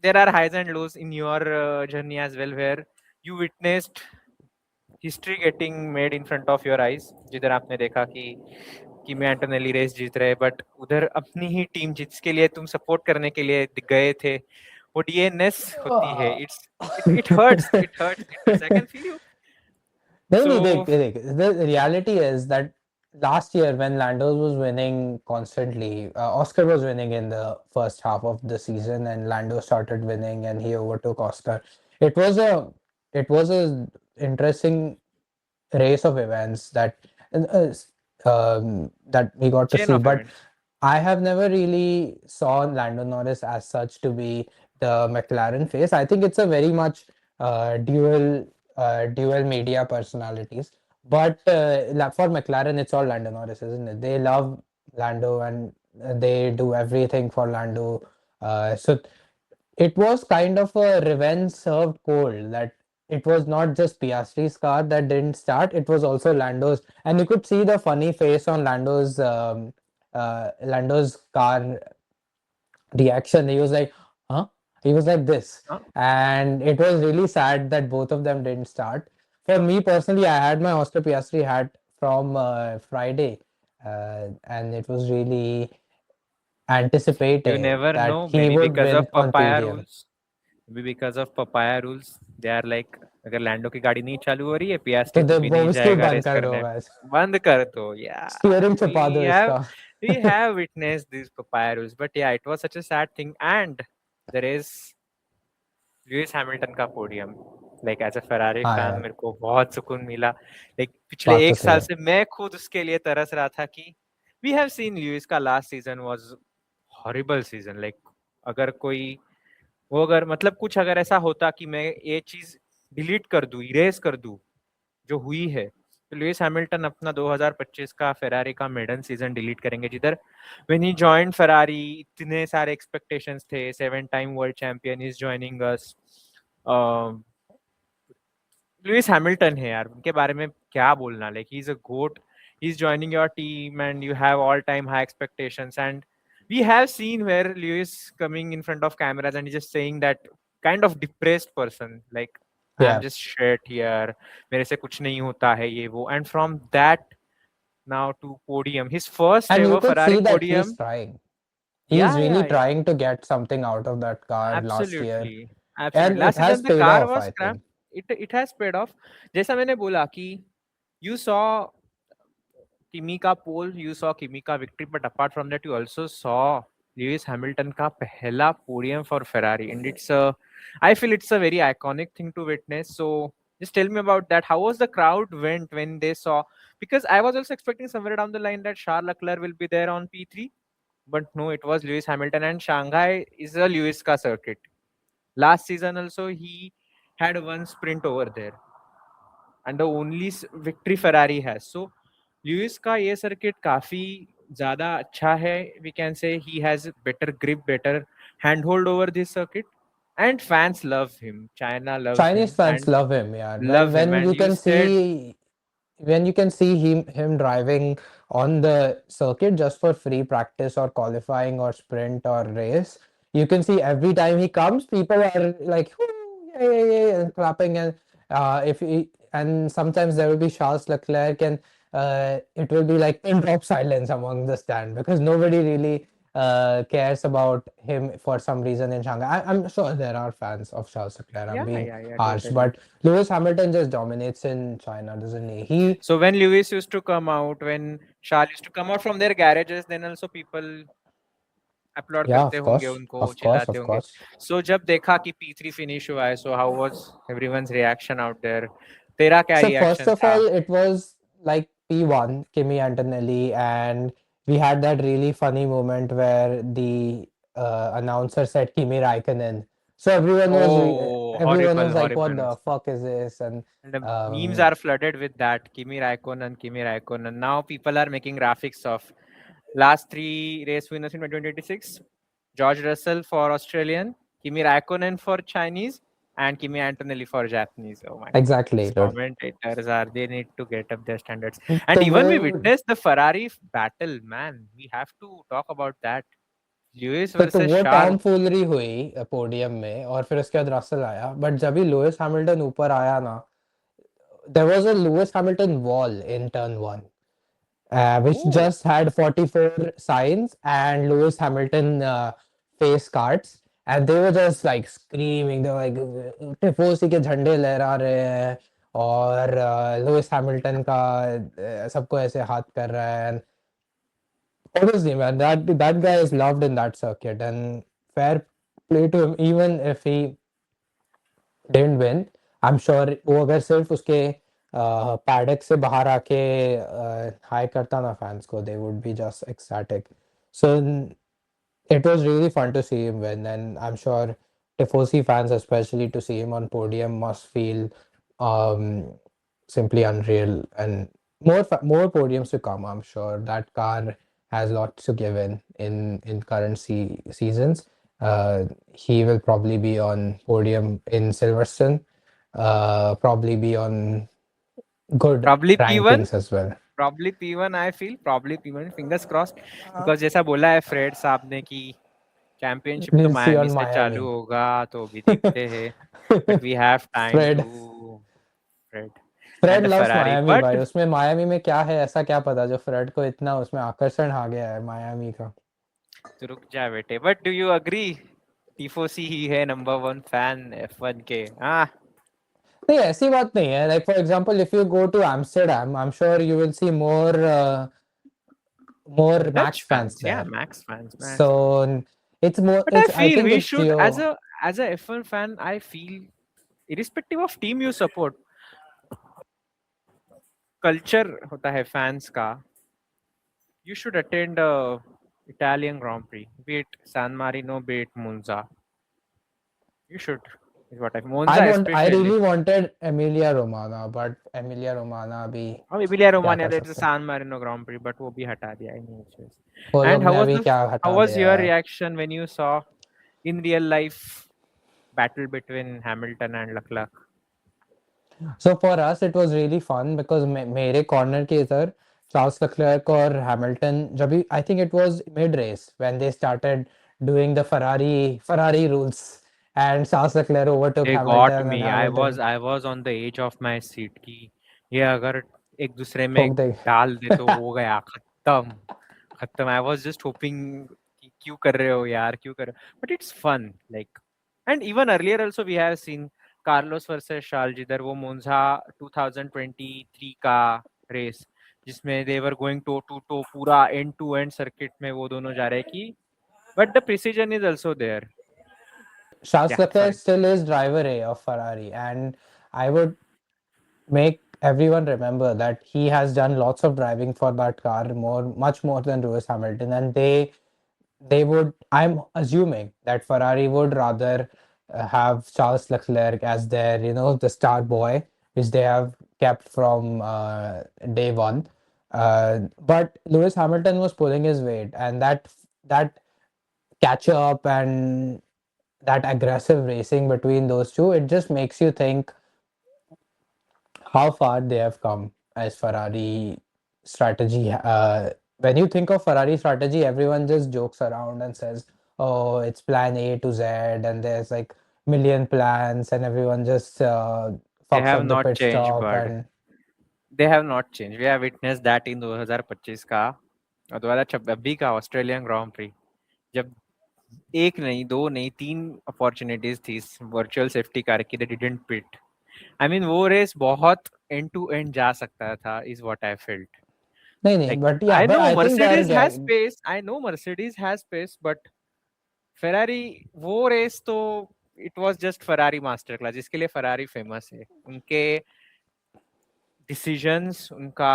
there are highs and lows in your journey as well, where you witnessed history getting made in front of your eyes. जिधर आपने देखा कि मैं Antonelli race जीत रहे but उधर अपनी ही टीम जिसके लिए तुम सपोर्ट करने के लिए गए थे वो डीएनएस होती है. Uh, it hurts. It hurts. I can feel you. नहीं So देख the reality is that last year when Lando was winning constantly, Oscar was winning in the first half of the season, and Lando started winning, and he overtook Oscar. It was a it was a interesting race of events that we got to chain see. of But events. I have never really saw Lando Norris as such to be the McLaren face. I think it's a very much dual media personalities. But for McLaren, it's all Lando Norris, isn't it? They love Lando and they do everything for Lando. So it was kind of a revenge served cold, that it was not just Piastri's car that didn't start, it was also Lando's. And you could see the funny face on Lando's car reaction. He was like, huh? He was like this. Huh? And it was really sad that both of them didn't start. For me personally, I had my Oscar Piastri hat from Friday. And it was really You anticipated never that know. he Maybe would because of win on papaya podium. rules. Maybe because of papaya rules, they are like, अगर लैंडो की गाड़ी नहीं चालू हो रही है, तो पियास्ट्री दे तो भी वो नहीं उसको जाएगा बंद रेस कर दो करने. गाइस, बंद कर दो. Yeah, स्टीयरिंग छुपा we दो have इसका. we have witnessed these papaya rules, but yeah, it was such a sad thing. And there is Lewis Hamilton का podium. Like as a Ferrari हाँ फैन यार, मेरे को बहुत सुकून मिला. लाइक पिछले बात तो एक सही साल है. से मैं खुद उसके लिए तरस रहा था कि वी हैव सीन लुइस का last season was horrible season. Like अगर कोई वो अगर मतलब कुछ अगर ऐसा होता कि मैं ये चीज डिलीट कर दूं, इरेज कर दूं जो हुई है, तो लुइस हैमिल्टन अपना 2025 का फेरारी का मेडन सीजन डिलीट करेंगे. जिधर व्हेन ही जॉइंड फेरारी इतने सारे एक्सपेक्टेशंस थे. 7 time world champion is joining us. Lewis Hamilton है यार, उनके बारे में क्या बोलना. Like he is a GOAT. He is joining your team and you have all time high expectations. And we have seen where Lewis coming in front of cameras and he's just saying that kind of depressed person, like I'm Yeah, just shit here, मेरे से कुछ नहीं होता है ये वो. And from that now to podium, his first and you ever could Ferrari see that he's podium. trying. He's Yeah, really yeah, yeah. trying to get something out of that car last year, Absolutely, absolutely. and it Last has season the paid car off, was I scrapped. think. It has paid off. जैसा मैंने बोला कि you saw Kimi का pole, you saw Kimi का victory, but apart from that, you also saw Lewis Hamilton का पहला podium for Ferrari, and I feel it's a very iconic thing to witness. So just tell me about that. How was the crowd went when they saw? Because I was also expecting somewhere down the line that Charles Leclerc will be there on P3, but no, it was Lewis Hamilton, and Shanghai is a Lewis का circuit. Last season also he had one sprint over there, and the only victory Ferrari has. So Lewis का ये circuit काफी ज्यादा अच्छा है. We can say he has better grip, better handhold over this circuit, and fans love him. China loves Chinese him fans and love him, yeah. When love him. when And you you can said, see when you can see him driving on the circuit just for free practice or qualifying or sprint or race, you can see every time he comes, people are like, "Woo, yeah, yeah, yeah," and clapping. And if he, and sometimes there will be Charles Leclerc, and it will be like pin drop silence among the stand because nobody really cares about him for some reason in Shanghai. I'm sure there are fans of Charles Leclerc. I'm yeah, being yeah, yeah, harsh, totally. but Lewis Hamilton just dominates in China, doesn't he? So when Lewis used to come out, when Charles used to come out from their garages, then also people upload Yeah, करते of होंगे course, उनको, of course, चिल्लाते of होंगे. course. So जब देखा कि P3 finish हुआ है, so how was everyone's reaction out there? तेरा क्या So first रिएक्शन of था? all, it was like P1, Kimi Antonelli, and we had that really funny moment where the announcer said Kimi Raikkonen. So Oh, everyone was horrible, like, "What horrible. the fuck is this?" And And the memes um, are flooded with that. Kimi Raikkonen, Kimi Raikkonen. Now people are making graphics of last three race winners in 2026. George Russell for Australian, Kimi Raikkonen for Chinese, and Kimi Antonelli for Japanese. Oh my god. exactly, These dude. commentators are, they need to get up their standards. And तो even we वो witnessed the Ferrari battle, man. We have to talk about that. Lewis तो versus वो Charles. Tom फूलरी हुई podium में, और फिर उसके बाद रसल आया. बट जब ही लुइस हैमिल्टन ऊपर आया ना, there was a Lewis Hamilton wall in turn one, which Oh, just had 44 signs and Lewis Hamilton face cards, and they were just like screaming. They were like, Tifosi के झंडे लहरा रहे हैं, और Louis Hamilton का सबको ऐसे हाथ कर रहा है, and honestly man, that guy is loved in that circuit, and fair play to him. Even if he didn't win, I'm sure वो अगर सिर्फ उसके पैडक से बाहर आके हाई करता ना फैंस को, they would be just ecstatic. So it was really fun to see him win, and I'm sure Tifosi fans, especially to see him on podium, must feel um, simply unreal. And more podiums to come. I'm sure that car has lots to give in current seasons. He will probably be on podium in Silverstone. Probably be on good Probably P1, rankings as well. probably P1 I feel, probably P1, fingers crossed, because जैसा बोला है Fred साहब ने कि championship तो We'll see Miami on से चालू Miami. होगा, तो अभी देखते हैं, but we have time to Fred. Fred Fred and the loves Ferrari Miami भाई, बट उसमें मायामी में क्या है ऐसा, क्या पता जो फ्रेड को इतना उसमें आकर्षण आ गया है मायामी का। तो रुक जा बेटे, बट डू यू अग्री टिफोसी ही है नंबर 1 फैन F1 के? हाँ, नहीं ऐसी बात नहीं है, like for example if you go to Amsterdam, I am sure you will see more Dutch Max fans fans, yeah, there. Max fans, Max fans. So it's more, But I it's, I feel think we it's should, as geo. a F1 fan, I feel irrespective of team you support, culture होता है fans का, you should attend a Italian Grand Prix, be it San Marino, be it Monza. You should, is what I Monza I especially. really wanted Emilia Romagna, but Emilia Romagna भी अब Emilia क्या Romagna, कर there's a सकते हैं, San Marino Grand Prix, but वो भी हटा दिया any issues. वो And लोग how ने was अभी the क्या how हटा was दिया your है। reaction when you saw in real life battle between Hamilton and Leclerc? So for us it was really fun because मेरे कॉर्नर के इधर चार्ल्स लेक्लर्क और हैमिल्टन, जब भी I think it was mid race when they started doing the Ferrari rules, and Charles Leclerc overtook They got Hamilton, and me. I was Hamilton I was on the edge of my seat कि ये अगर एक दूसरे में ठोक दे। डाल दे तो हो गया खत्म खत्म. I was just hoping कि क्यों कर रहे हो यार, क्यों कर रहे हो? But it's fun, like, and even earlier also we have seen Carlos versus Charles, जिधर वो Monza 2023 का रेस जिसमें they were going toe to toe पूरा end to end circuit में वो दोनों जा रहे हैं कि, but the precision is also there. Charles Yeah, Leclerc sorry. still is driver A of Ferrari, and I would make everyone remember that he has done lots of driving for that car, much more than Lewis Hamilton, and they would, I'm assuming that Ferrari would rather have Charles Leclerc as their, the star boy, which they have kept from day one. But Lewis Hamilton was pulling his weight, and that catch up and that aggressive racing between those two, it just makes you think how far they have come as Ferrari strategy. When you think of Ferrari strategy, everyone just jokes around and says, "Oh, it's plan A to Z," and there's like million plans, and everyone just They fucks have up the not pit changed, stop. but And they have not changed. We have witnessed that in 2025 का और 2026 का Australian grand pre, जब एक नहीं, दो नहीं, तीन opportunities थी वर्चुअल सेफ्टी कार की, they didn't pit. I mean वो रेस बहुत एंड टू एंड जा सकता था, इज व्हाट आई फेल्ट. नहीं नहीं, Like, but yeah, I but know I think they are Mercedes has pace. I know Mercedes has pace, but Ferrari वो race तो it was just Ferrari master class, जिसके लिए Ferrari famous है. उनके decisions, उनका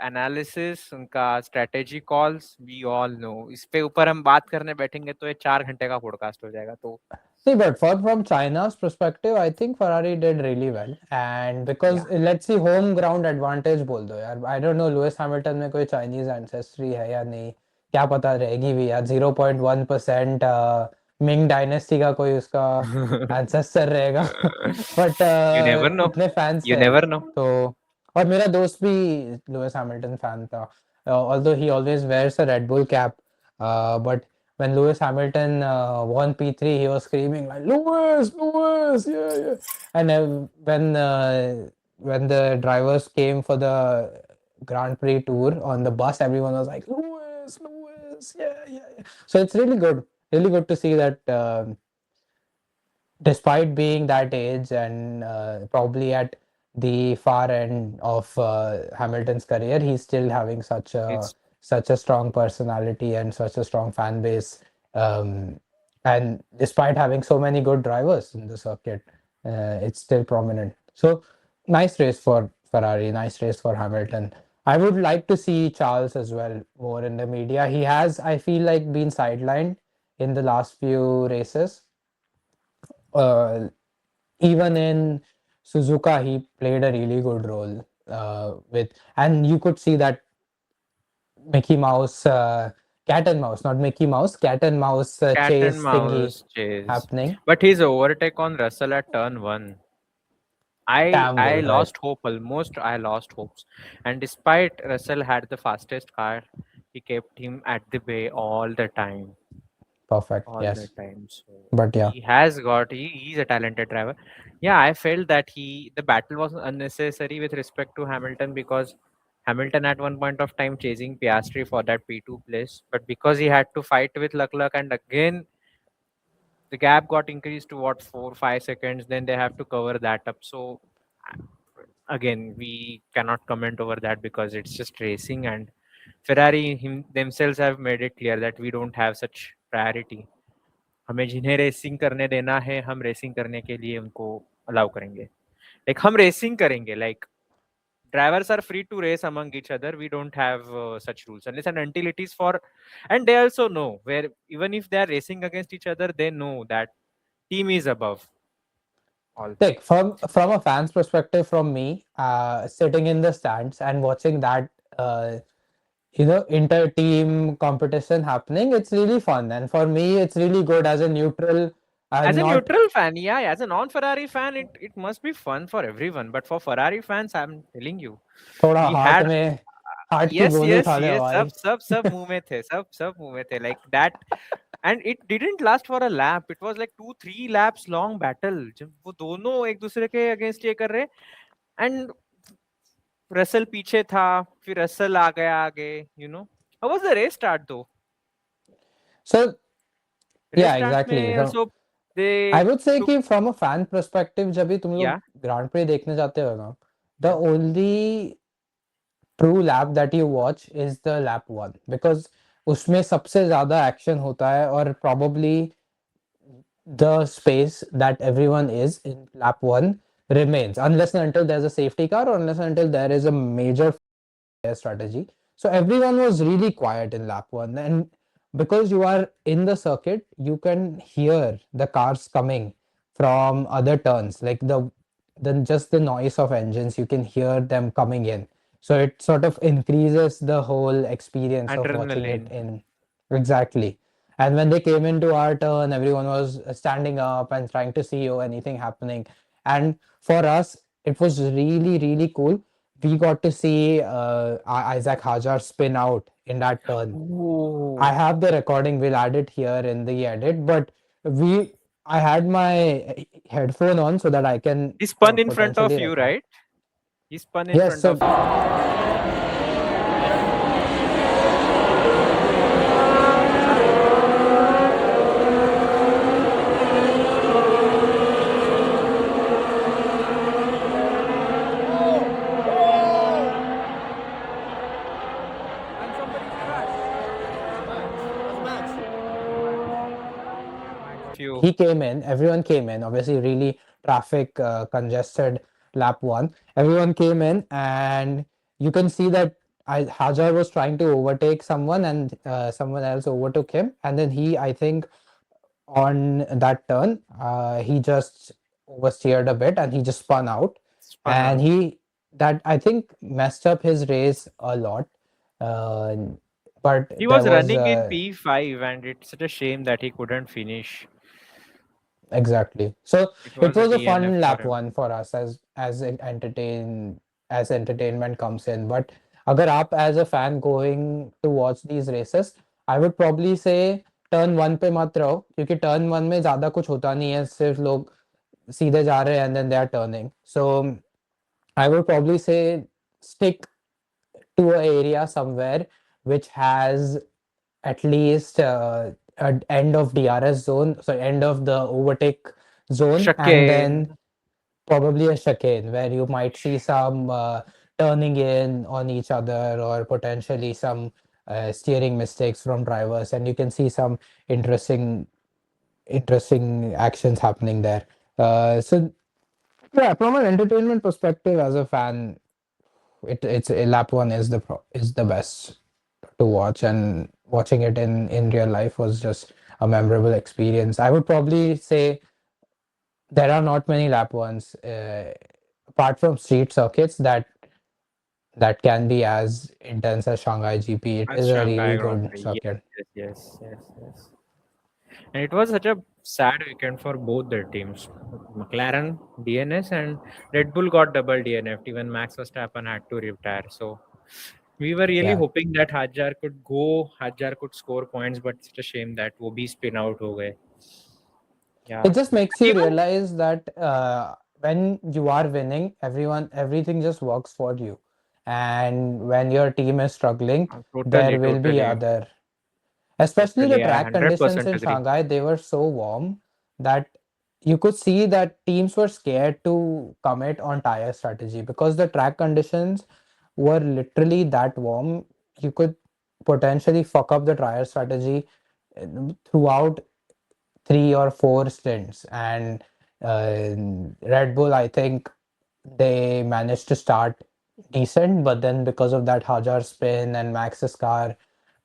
analysis, उनका strategy calls, we all know. इस पे ऊपर हम बात करने बैठेंगे तो ये 4 घंटे का पॉडकास्ट हो जाएगा. तो See, but from China's perspective, I think Ferrari did really well, and या, because let's see home ground advantage बोल दो यार, I don't know Lewis Hamilton में कोई Chinese ancestry है या नहीं, क्या पता रहेगी भी यार, 0.1% मिंग डायनेस्टी का कोई उसका ancestor रहेगा बट यू नेवर नो, इतने फैंस यू है नेवर नो. तो। और मेरा दोस्त भी लुइस हैमिल्टन फैन था, although he always wears a Red Bull cap, but when Lewis Hamilton won P3, he was screaming like Lewis, Lewis, yeah, yeah. And when the drivers came for the Grand Prix tour on the bus, everyone was like Lewis, Lewis, yeah, yeah, yeah. So it's really good to see that despite being that age and probably at the far end of Hamilton's career, he's still having It's such a strong personality and such a strong fan base. Um, and despite having so many good drivers in the circuit, it's still prominent. So nice race for Ferrari, nice race for Hamilton. I would like to see Charles as well more in the media. He has, I feel like, been sidelined in the last few races. Uh, Even in Suzuka, he played a really good role with, and you could see that Mickey Mouse, cat and mouse, not Mickey Mouse, cat and mouse cat and chase thingy mouse chase. happening. But his overtake on Russell at turn one, Damn I good, right? lost hope. Almost I lost hopes. And despite Russell had the fastest car, he kept him at the bay all the time. Perfect. All the Yes, time. So but yeah. he's a talented driver. Yeah, I felt that the battle was unnecessary with respect to Hamilton, because Hamilton at one point of time chasing Piastri for that P2 place, but because he had to fight with Leclerc, and again the gap got increased to what, 4 5 seconds, then they have to cover that up. So again, we cannot comment over that because it's just racing, and themselves have made it clear that we don't have such priority. हमें जिन्हें racing करने देना है, हम racing करने के लिए उनको अलाउ करेंगे, लाइक हम रेसिंग करेंगे, like drivers are free to race among each other. We don't have such rules unless and until it is for, and they also know where, even if they are racing against each other, they know that team is above all. Like from a fan's perspective, from me, sitting in the stands and watching that, inter-team competition happening, it's really fun. And for me, it's really good as a neutral, As a not neutral fan, yeah, as a non-Ferrari fan, it must be fun for everyone, but for Ferrari fans, I'm telling you, थोड़ा we heart had, में heart की yes, गोली yes, खा ले yes, भाई. सब मुंह में थे, सब मुंह में थे, like that. And it didn't last for a lap. It was like 2 3 laps long battle, जब वो दोनों एक दूसरे के अगेंस्ट ये कर रहे, and रसल पीछे था, फिर रसल आ गया आगे, how was the race start though? So Race yeah, start exactly. में So also they I would say took, कि from a fan perspective, जब भी तुम लोग yeah, ग्रांड प्री देखने जाते हो ना, the yeah, only true lap that you watch is the lap one, because उसमें सबसे ज़्यादा action होता है, और probably the space that everyone is in lap one remains unless and until there's a safety car, or unless and until there is a major strategy. So everyone was really quiet in lap one, and because you are in the circuit, you can hear the cars coming from other turns, like just the noise of engines. You can hear them coming in, so it sort of increases the whole experience of watching it adrenaline. in. Exactly. And when they came into our turn, everyone was standing up and trying to see anything happening. And for us, it was really, really cool. We got to see Isaac Hajar spin out in that turn. I Oh, have the recording. We'll add it here in the edit. But I had my headphone on so that I can he spun in front of potentially you, record. right? He spun in Yes. front of So you. Few. he came in, everyone came in, obviously really traffic congested lap one. Everyone came in, and you can see that Hajar was trying to overtake someone, and someone else overtook him. And then I think, on that turn, he just oversteered a bit and he just spun out. Spun And out. that I think messed up his race a lot. Uh, but He there was was running in P5, and it's such a shame that he couldn't finish. Exactly. So It it was a was a DNF fun for lap him. one for us, as entertainment comes in. But अगर आप as a fan going to watch these races, I would probably say turn one पे मत रहो, क्योंकि turn one में ज़्यादा कुछ होता नहीं है, सिर्फ लोग सीधे जा रहे हैं and then they are turning. So I would probably say stick to an area somewhere which has at least an end of DRS zone, so end of the overtake zone, and then Chicane. probably a chicane where you might see some turning in on each other, or potentially some steering mistakes from drivers, and you can see some interesting actions happening there. So yeah, from an entertainment perspective, as a fan, it's lap one is is the best to watch, and watching it in real life was just a memorable experience. I would probably say there are not many lap ones apart from street circuits that can be as intense as Shanghai GP. It As is a Shanghai really Grand good Prix. circuit. Yes. And it was such a sad weekend for both their teams. McLaren DNS and Red Bull got double DNF. Even Max Verstappen had to retire. So we were really Yeah. hoping that Hadjar could score points, but it's a shame that वो भी spin out हो गए. It Yeah. just makes you Even realize that when you are winning, everything just works for you. And when your team is struggling, totally, there will be totally, other, especially the totally. I track conditions 100% in agree. Shanghai, they were so warm that you could see that teams were scared to commit on tire strategy because the track conditions were literally that warm. You could potentially fuck up the tire strategy throughout 3 or 4 stints. And Red Bull, I think they managed to start decent, but then because of that Hajar spin and Max's car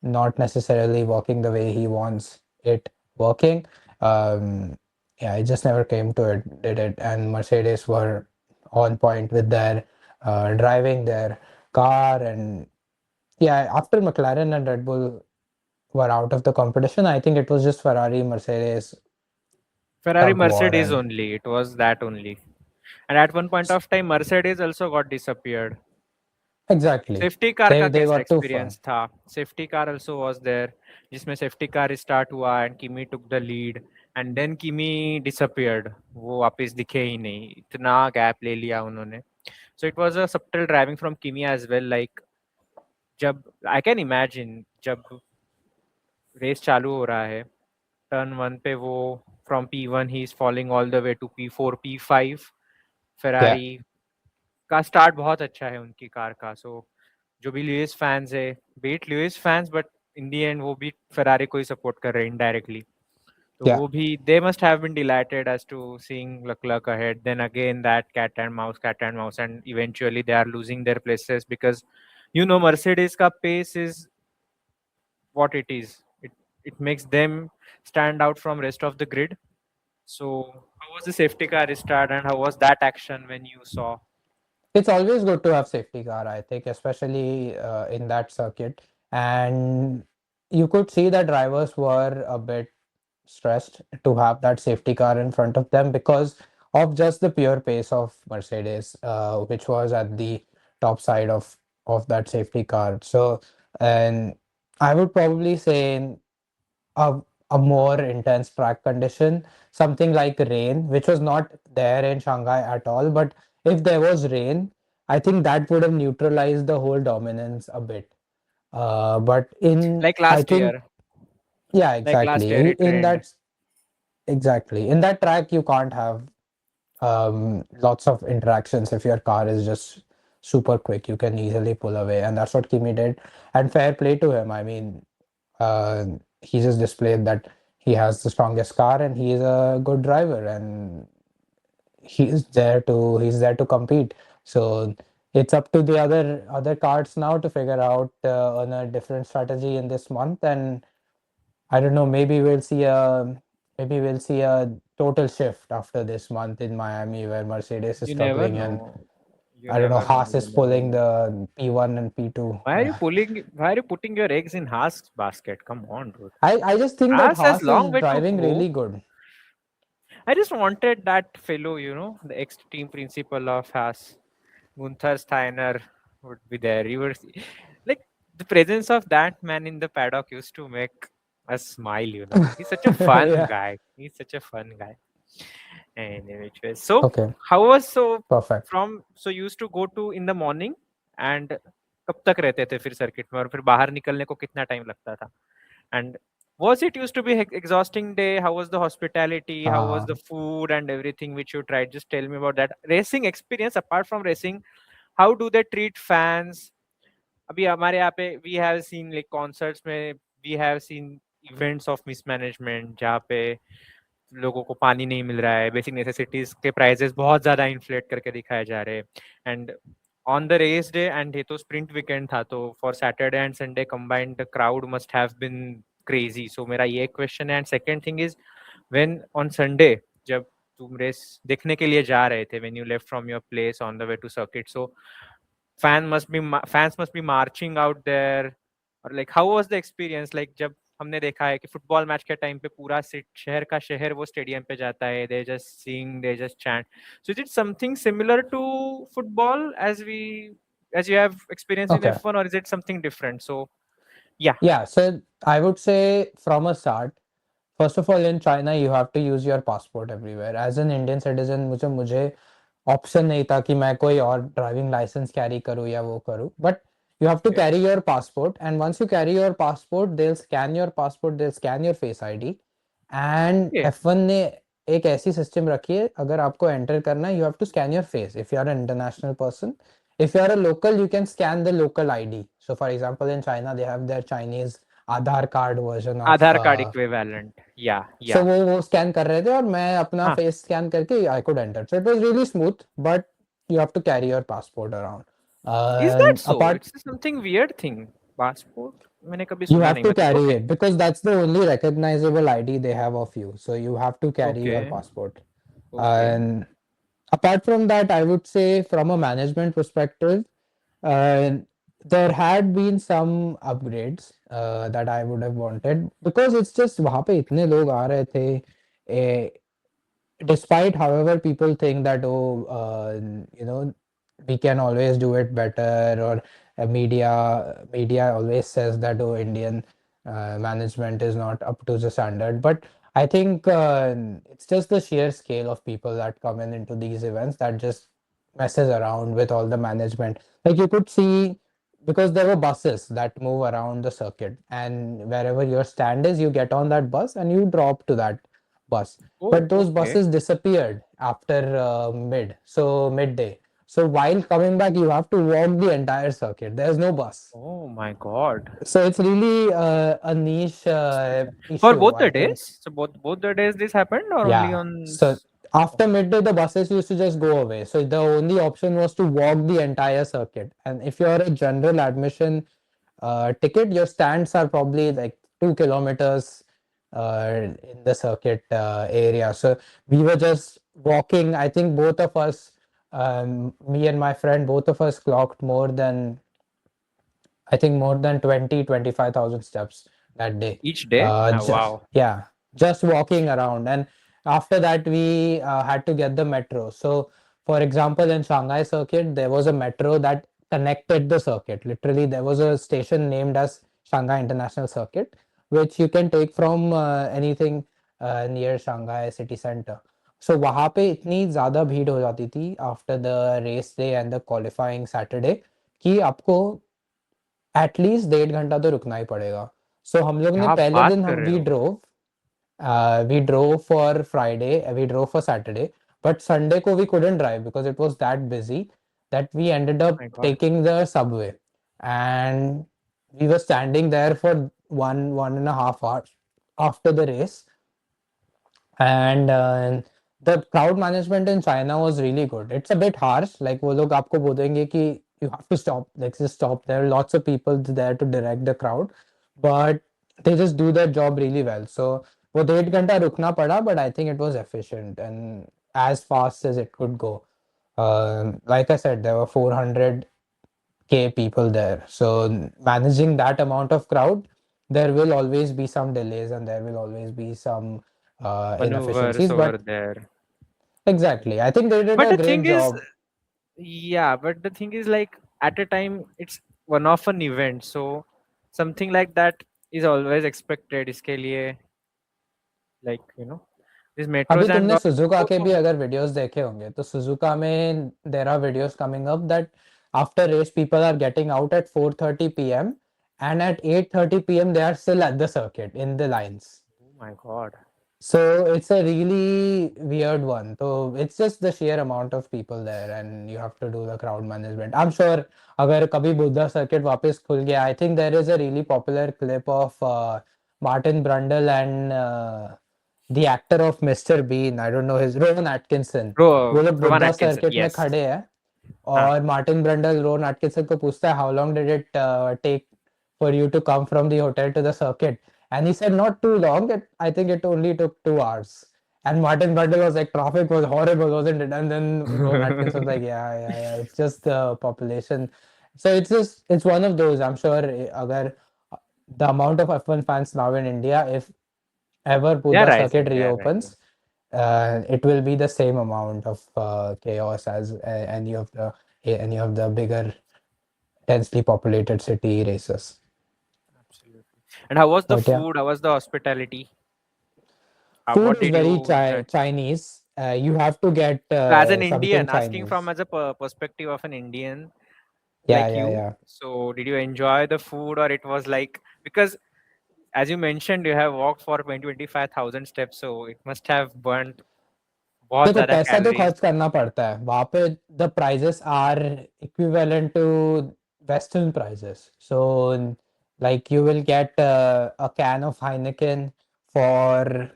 not necessarily working the way he wants it working, um, yeah, it just never came to it, did it? And Mercedes were on point with their driving their car. And yeah, after McLaren and Red Bull were out of the competition, I think it was just Ferrari, Mercedes Ferrari tug war. Mercedes And only. It was that only. And at one point of time, Mercedes also got disappeared. exactly, safety car का they कैसा got too far. Experience था? Safety car also was there, जिसमें safety car start हुआ and Kimi took the lead and then Kimi disappeared. वो वापस दिखे ही नहीं, इतना गैप ले लिया उन्होंने. So it was a subtle driving from Kimi as well. Like जब आई कैन इमेजिन जब रेस चालू हो रहा है, टर्न 1 पे वो from P1 he is falling all the way to P4 P5. Yeah, Ferrari का स्टार्ट बहुत अच्छा है उनकी कार का. सो जो भी लुइस फैंस है, beat Lewis fans, but in the end वो भी फेरारी को ही सपोर्ट कर रहे हैं इनडायरेक्टली. तो yeah. वो भी they must have been delighted as to seeing Leclerc ahead. Then again that cat and mouse, and eventually they are losing their places because Mercedes का pace is what it is. It makes them stand out from rest of the grid. So how was the safety car start and how was that action when you saw? It's always good to have safety car, I think, especially in that circuit. And you could see that drivers were a bit stressed to have that safety car in front of them because of just the pure pace of Mercedes, which was at the top side of that safety car. So, and I would probably say a, a more intense track condition, something like rain, which was not there in Shanghai at all. But if there was rain, I think that would have neutralized the whole dominance a bit. But Like I last think, year, yeah, like last exactly. year it In rained. that, exactly. In that track, you can't have lots of interactions. If your car is just super quick, you can easily pull away. And that's what Kimi did. And fair play to him. I mean, he just displayed that he has the strongest car and he is a good driver, and he's there to compete. So it's up to the other cards now to figure out on a different strategy in this month. And I don't know, maybe we'll see a total shift after this month in Miami, where Mercedes is You never struggling and know. You I don't know, never know. Haas is You never pulling know. the P1 and P2. Yeah. Why are you putting your eggs in Haas basket? Come on, dude. I just think that Haas has Haas is long way to driving go. really good. I just wanted that fellow, the ex-team principal of Haas, Gunther Steiner, would be there. You were like the presence of that man in the paddock used to make us smile. He's such a fun Yeah. guy. He's such a fun guy. Anyway, which way. So Okay. how was so Perfect. from so you used to go to in the morning and कब तक रहते थे फिर circuit में और फिर बाहर निकलने को कितना टाइम लगता था? And Was it used to be exhausting day? How was the hospitality? How was the हाँ food and everything which you tried? Just tell me about that racing experience. Apart from racing, how do they treat fans? अभी हमारे यहाँ पे we have seen like concerts में we have seen events of mismanagement जहाँ पे लोगों को पानी नहीं मिल रहा है, बेसिक नेसेसिटीज के प्राइसेस बहुत ज्यादा इन्फ्लेट करके दिखाए जा रहे हैं and on the race day and ये तो स्प्रिंट वीकेंड था तो for Saturday and Sunday combined the crowd must have been crazy so मेरा ये क्वेश्चन है and second thing is when on Sunday जब तुम रेस देखने के लिए जा रहे थे when you left from your place on the way to circuit so fans must be marching out there और like how was the experience like जब हमने देखा है कि फुटबॉल मैच के टाइम पे पूरा शहर का शहर वो स्टेडियम पे जाता है they just sing they just chant so is it something similar to football as you have experience in okay F1 or is it something different so yeah yeah so I would say from a start first of all in China you have to use your passport everywhere as an Indian citizen मुझे option नहीं था कि मैं कोई और driving licence carry करूँ या वो करूँ but you have to okay carry your passport and once you carry your passport they'll scan your passport they'll scan your face ID and okay F1 ने एक ऐसी सिस्टम रखी है अगर आपको एंटर करना है you have to scan your face if you are an international person if you are a local you can scan the local ID so for example in China they have their Chinese Aadhaar card version of Aadhaar card equivalent या so या वो scan कर रहे थे और मैं अपना हाँ फेस स्कैन करके I could enter so it was really smooth but you have to carry your passport around is that and so apart it's something weird thing passport मैंने कभी you सुना have नहीं to मतलब carry okay it because that's the only recognizable ID they have of you so you have to carry your okay passport okay and apart from that I would say from a management perspective uh, there had been some upgrades that I would have wanted because it's just वहाँ पे इतने लोग आ रहे थे despite however people think that you know we can always do it better or media always says that Indian management is not up to the standard but I think it's just the sheer scale of people that come in into these events that just messes around with all the management like you could see because there were buses that move around the circuit and wherever your stand is you get on that bus and you drop to that bus oh but those okay buses disappeared after midday so while coming back you have to walk the entire circuit there's no bus oh my god so it's really a niche for issue both I the think days so both the days this happened or only yeah on so after midday the buses used to just go away so the only option was to walk the entire circuit and if you're a general admission ticket, your stands are probably like 2 kilometers in the circuit area. So we were just walking. I think both of us, me and my friend, both of us clocked more than I think more than 25,000 steps that day. each day Just wow yeah, just walking around. And after that, we had to get the metro. So, for example, in Shanghai circuit, there was a metro that connected the circuit. Literally, there was a station named as Shanghai International Circuit, which you can take from anything near Shanghai city center. So वहाँ पे इतनी ज़्यादा भीड़ हो जाती थी after the race day and the qualifying Saturday कि आपको एटलीस्ट 1.5 घंटा तो रुकना ही पड़ेगा सो हम लोग ने क्या पहले बात दिन कर हम रहे हो we drove for Friday, we drove for Saturday, but Sunday ko we couldn't drive because it was that busy that we ended up my god taking the subway and we were standing there for 1.5 hours after the race and the crowd management in China was really good. It's a bit harsh, like वो लोग आपको बोलेंगे कि you have to stop, like just stop. There are lots of people there to direct the crowd, but they just do their job really well. So वो 1.5 घंटा रुकना पड़ा, but I think it was efficient and as fast as it could go. Like I said, there were 400K people there. So managing that amount of crowd, there will always be some delays and there will always be some maneuvers inefficiencies. over But there exactly, I think they did but a the great thing is job. yeah but the thing is like at a time it's one of an event so something like that is always expected इसके लिए like you know these अभी metros and तुमने all Shizuka वो के तो भी अगर videos देखे होंगे तो सुजुका में there are videos coming up that after race people are getting out at 4:30 p.m. and at 8:30 p.m. they are still at the circuit in the lines. Oh my God. So it's a really weird one. So it's just the sheer amount of people there, and you have to do the crowd management. I'm sure अगर कभी Buddha circuit वापस खुल गया, I think there is a really popular clip of Martin Brundle and the actor of Mr. Bean. I don't know his Rowan Atkinson. वो लोग Rowan Buddha Atkinson. circuit में Yes. खड़े हैं Huh. और मार्टिन ब्रंडल रोन एटकिंसन को पूछता है how long did it take for you to come from the hotel to the circuit and he said not too long I think it only took 2 hours and Martin Brundle was like traffic was horrible wasn't it and then Ron Atkinson was like yeah it's just the population so it's one of those I'm sure agar the amount of F1 fans now in India if ever They are Buddha rising. circuit They are reopens rising. it will be the same amount of chaos as any of the bigger densely populated city races. Absolutely. And how was the But yeah, food? How was the hospitality? food What is did very you enjoy? Chinese. You have to get So as an something Indian, asking from Chinese. as a perspective of an Indian Yeah, like yeah, you, yeah. so did you enjoy the food or it was like because as you mentioned you have walked for 25,000 steps, so it must have burnt बहुत देखो ज़्यादा पैसा तो calories. खर्च करना पड़ता है वहां पे the prices are equivalent to western prices so like you will get a can of Heineken for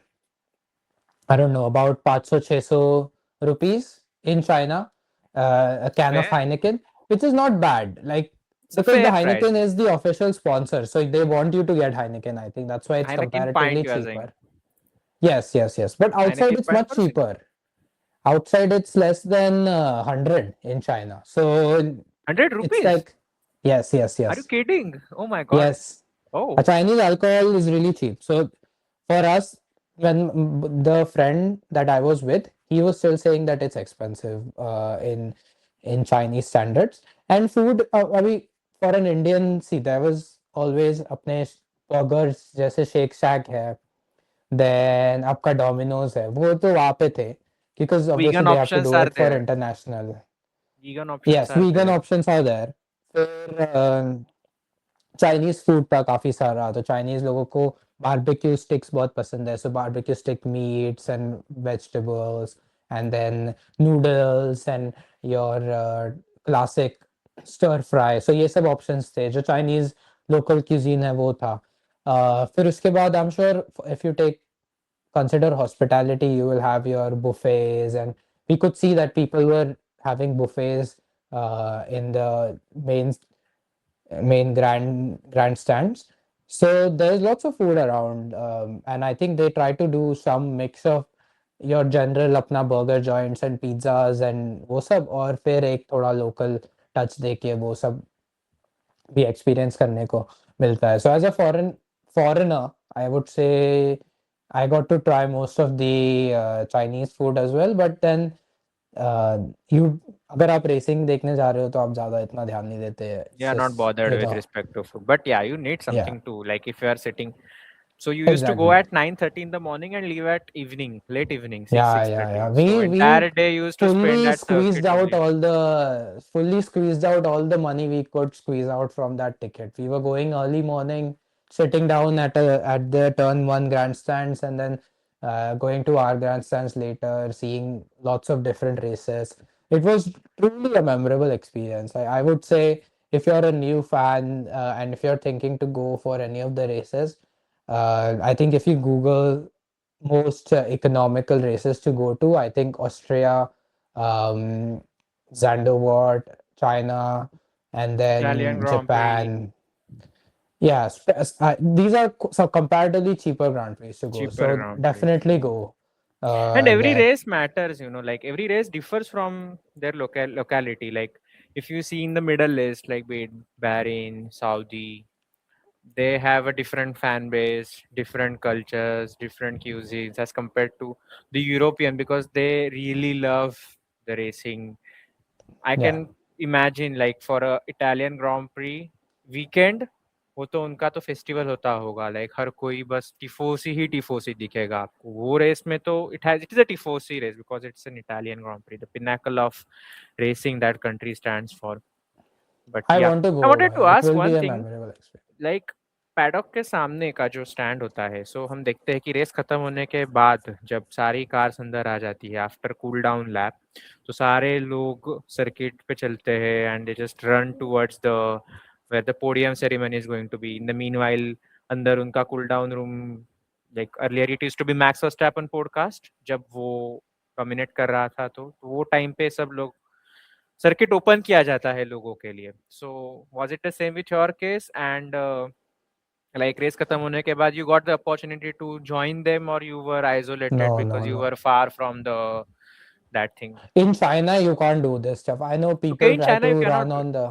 I don't know, about 500-600 rupees in China, a can of Fair. Heineken, which is not bad. Like, It's a because the fair price. Heineken is the official sponsor, so they want you to get Heineken. I think that's why it's Heineken pint comparatively you are saying. cheaper. Yes, yes, yes. But outside, Heineken it's pint much for cheaper. Outside, it's less than 100 in China. So 100 it's rupees. like, yes, yes, Are you yes. kidding? Oh my God. Yes, a Oh, Chinese alcohol is really cheap. So for us, when the friend that I was with, he was still saying that it's expensive in Chinese standards. And food, I mean, for an Indian, see, there was always अपने burgers जैसे Shake Shack है, then आपका Domino's है, वो तो वहाँ पे थे, because obviously vegan they have to options do are it for there. international. Vegan options Yes, are vegan there. options are there. फिर चाइनीज फूड था काफी सारा तो चाइनीज लोगों को बारबेक्यू स्टिक्स बहुत पसंद है so barbecue stick meats and vegetables and then noodles and your classic stir fry so ये सब ऑप्शंस थे जो चाइनीज लोकल क्यूजीन है वो था फिर उसके बाद I am sure if you take consider hospitality you will have your buffets and we could see that people were having buffets in the main main grandstands. So there's lots of food around, and I think they try to do some mix of your general अपना burger joints and pizzas and वो सब और फिर एक थोड़ा local touch देके वो सब भी experience करने को मिलता है. So as a foreigner, I would say I got to try most of the Chinese food as well, but then you अगर आप रेसिंग देखने जा रहे हो तो आप ज्यादा इतना ध्यान नहीं देते They are not bothered you with know respect to food. But yeah, you need yeah something too. Like if you are sitting. So you used to go exactly at 9:30 in the morning and leave at evening, late evening, 6, yeah 6:30. So we entire day you used to spend fully at squeezed circuit out only. all the money we could squeeze out from that ticket. We were going early morning, sitting down at the turn one grandstands, and then going to our grandstands later, seeing lots of different races. It was truly a memorable experience. I would say if you're a new fan and if you're thinking to go for any of the races, I think if you Google most economical races to go to, I think Austria, um, Zandvoort, China, and Italian then Grand Prix, Japan. Yeah, these are so comparatively cheaper Grand Prix to go. cheaper So Grand Prix. definitely go And every there. race matters, like every race differs from their locality. Like if you see in the middle list, like be it Bahrain, Saudi, they have a different fan base, different cultures, different cuisines as compared to the European because they really love the racing. I Yeah, can imagine like for a Italian Grand Prix weekend वो तो उनका तो festival होता होगा like हर कोई बस टिफोसी ही टिफोसी दिखेगा आपको वो रेस में तो it is a tifosi race because it's an Italian Grand Prix the pinnacle of racing that country stands for. But I yeah, want to I go. wanted to It ask will be one a thing. memorable experience. Like paddock के सामने का जो stand होता है, सो हम देखते हैं कि रेस खत्म होने के बाद जब सारी कार्स अंदर आ जाती है आफ्टर कूल डाउन लैप, तो सारे लोग सर्किट पे चलते हैं and they just run towards the where the podium ceremony is going to be. In the meanwhile अंदर उनका cool down room, like earlier it used to be Max Verstappen podcast, जब वो डोमिनेट कर रहा था, तो वो टाइम पे सब लोग सर्किट ओपन किया जाता है लोगों के लिए। So was it the same with your case and like race khatam hone ke baad you got the opportunity to join them, or you were isolated No, because no, you no. were far from the that thing? In China, you can't do this stuff. I know Okay, people in try China you to cannot run do it. on the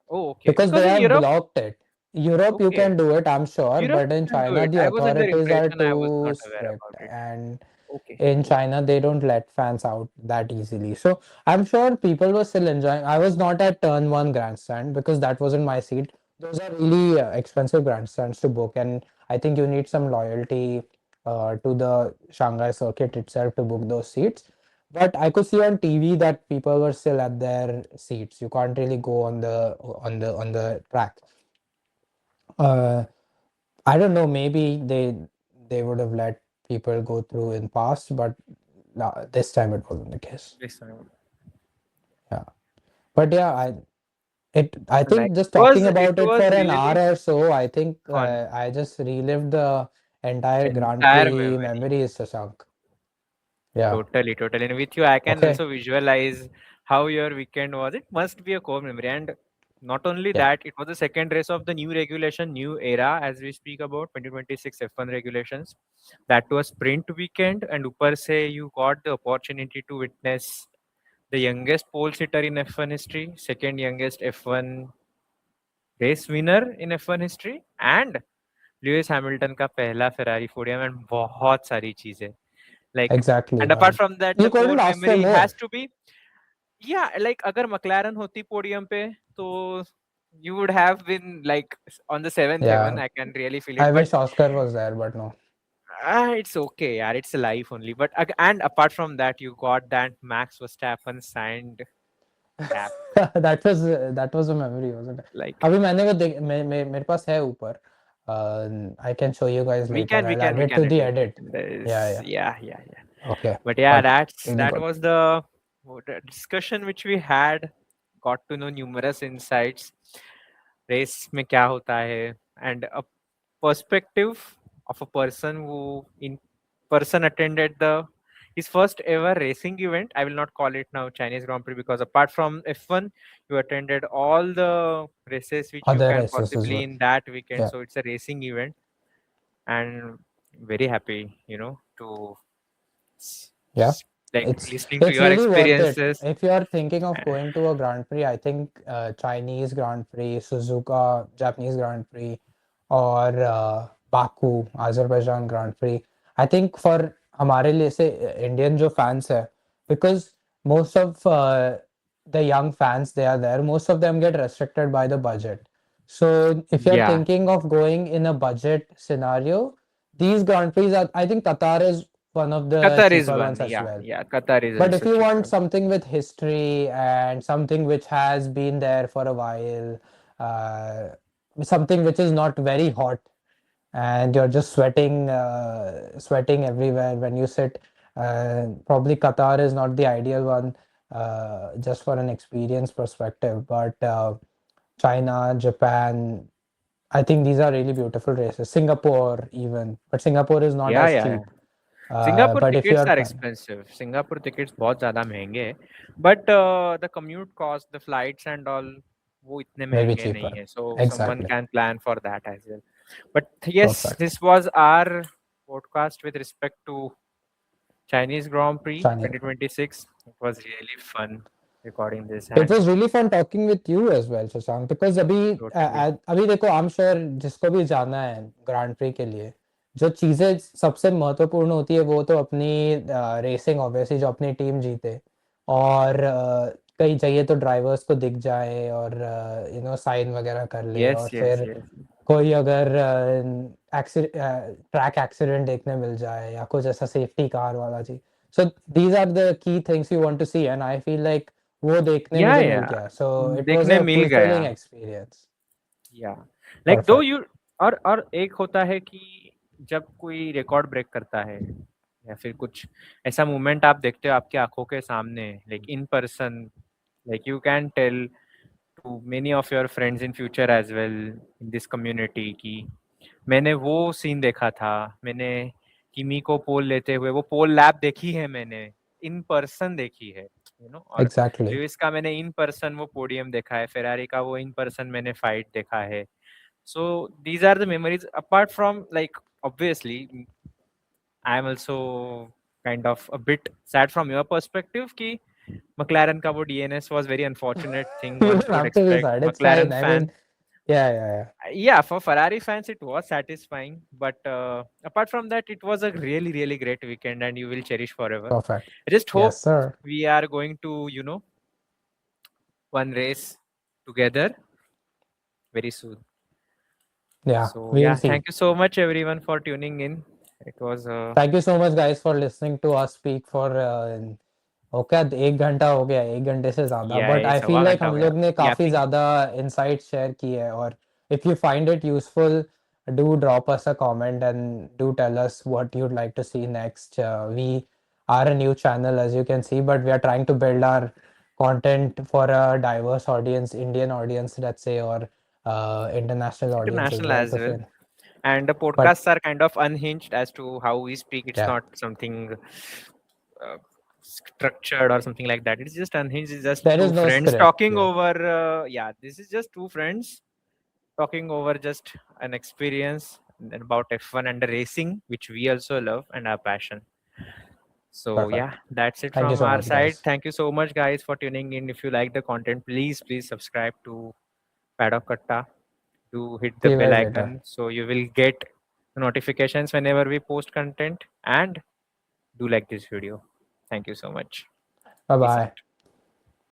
Oh, okay, because because they in have Europe, blocked it. Europe, you okay, can do it, I'm sure, Europe but in can do China, it. the I was under authorities are impression, I was too not aware strict, about it. and Okay, in okay. China, they don't let fans out that easily. So I'm sure people were still enjoying. I was not at turn one grandstand because that wasn't my seat. Those are really expensive grandstands to book, and I think you need some loyalty to the Shanghai circuit itself to book those seats. But I could see on TV that people were still at their seats. You can't really go on the track. Uh, I don't know. Maybe they would have let people go through in past, but no, this time it wasn't the case. This time, Yeah, but yeah, I like think just was talking it about it for was an really hour or so, I think fun, I just relived the entire Grand entire Prix memory. memories, Shashank. Yeah. Totally, totally. And with you, I can Okay. also visualize how your weekend was. It must be a core memory. And not only Yeah. that, it was the second race of the new regulation, new era, as we speak about 2026 F1 regulations. That was sprint weekend. And upar se, you got the opportunity to witness the youngest pole sitter in F1 history, second youngest F1 race winner in F1 history, and Lewis Hamilton का पहला Ferrari podium and बहुत सारी चीजें. Like, Exactly, and apart man. from that, You the couldn't core ask for memory has more. to be, yeah, like अगर McLaren होती podium पे, तो you would have been like on the seventh heaven. Yeah. I can really feel I it, but wish Oscar was there, but no. it's okay, yeah, it's a life only. But and apart from that, you got that Max Verstappen signed cap. that was a memory, wasn't it? Like अभी मैंने वो देख मेरे पास है ऊपर. I can show you guys we later. can, we I'll can, add we it can to at the least. edit. There Yeah, is, yeah. yeah, yeah, yeah. Okay. But yeah, But that's really that good. was the discussion which we had. Got to know numerous insights. Race में क्या होता है, and a perspective of a person who in person attended the his first ever racing event. I will not call it now Chinese Grand Prix, because apart from F1, you attended all the races which you Other can races as possibly well. in that weekend. Yeah. So it's a racing event, and very happy, to Yeah. like It's listening to it's your really worth it. experiences. If you are thinking of going to a Grand Prix, I think Chinese Grand Prix, Suzuka Japanese Grand Prix, or Baku Azerbaijan Grand Prix. I think for हमारे लिए से Indian जो fans है, because most of the young fans they are there, most of them get restricted by the budget. So if you're Yeah, thinking of going in a budget scenario, these Grand Prix are, I think Qatar is one of the Qatar is cheaper one. ones as Yeah, well. yeah, Qatar is But if also you want cheaper. something with history and something which has been there for a while, uh, something which is not very hot, and you're just sweating everywhere when you sit, probably Qatar is not the ideal one, just for an experience perspective. But China, Japan, I think these are really beautiful races. Singapore even, but Singapore is not Yeah, as yeah, yeah. cheap. Singapore But if tickets you're are planning, expensive. Singapore tickets बहुत ज़्यादा महंगे हैं. But the commute cost, the flights and all, वो इतने maybe महंगे नहीं cheaper. है. So someone Exactly. can plan for that as well. But yes, Perfect. this was our podcast with respect to Chinese Grand Prix Shani. 2026. It was really fun recording this, It and was really fun talking with you as well, Shashank, because totally. अभी देखो, आई am sure जिसको भी जाना है grand pre के लिए, जो चीजें सबसे महत्वपूर्ण होती है वो तो अपनी रेसिंग, ऑब्वियसली जो अपनी टीम जीते, और कहीं चाहिए तो ड्राइवर्स को दिख जाए और साइन वगैरह कर ले, और Yes, yes, फिर yes. कोई अगर ट्रैक एक्सीडेंट देखने मिल जाए या कुछ ऐसा सेफ्टी कार वाला चीज. So these are the key things you want to see, and I feel like वो देखने Yeah, मुझे मिल yeah. गया, सो इट वाज देखने अ मिल गया. Fulfilling experience. या लाइक दो Perfect. यू और एक होता है कि जब कोई रिकॉर्ड ब्रेक करता है या फिर कुछ ऐसा मूवमेंट आप देखते हो आपकी आंखों के सामने, like in person, like you can tell to many of your friends in future as well in this community कि मैंने वो सीन देखा था, मैंने किमी को पोल लेते हुए वो पोल लैब देखी है, मैंने इन पर्सन देखी है, यू नो। और Exactly. लुइस का मैंने इन पर्सन वो पोडियम देखा है, फेरारी का वो इन पर्सन मैंने फाइट देखा है। So these are the memories. Apart from, like, obviously, I am also kind of a bit sad from your perspective. कि McLaren का वो DNS was very unfortunate thing. You One don't should have to be expect sad. It's fine. McLaren I fan. mean, yeah. Yeah, for Ferrari fans it was satisfying, but apart from that, it was a really really great weekend, and you will cherish forever. Perfect. I just Yes, hope sir. we are going to, one race together very soon. Yeah, So we'll yeah, see. thank you so much everyone for tuning in. It was Thank you so much, guys, for listening to us speak for okay 1 घंटा हो गया, 1 घंटे से ज़्यादा, yeah, but I it's feel सवा like घंटा हम हो गया लोग ने काफ़ी yapping. ज़्यादा इंसाइट्स शेयर किए हैं, और if you find it useful do drop us a comment and do tell us what you'd like to see next. We are a new channel, as you can see, but we are trying to build our content for a diverse audience, Indian audience, let's say, or international audience as International well. as तो well. फिर And the but podcasts are kind of unhinged as to how we speak. It's yeah, not something structured or something like that. It's just unhinged. It's just there is two no friends script. talking Yeah, over. Yeah, this is just two friends talking over just an experience about F1 and the racing, which we also love and our passion. So yeah, perfect. that's it Thank you from so our much, side. guys. Thank you so much, guys, for tuning in. If you like the content, please subscribe to Paddock Katta. To hit the See you bell guys later. icon so you will get notifications whenever we post content, and do like this video. Thank you so much. Bye Peace bye. out.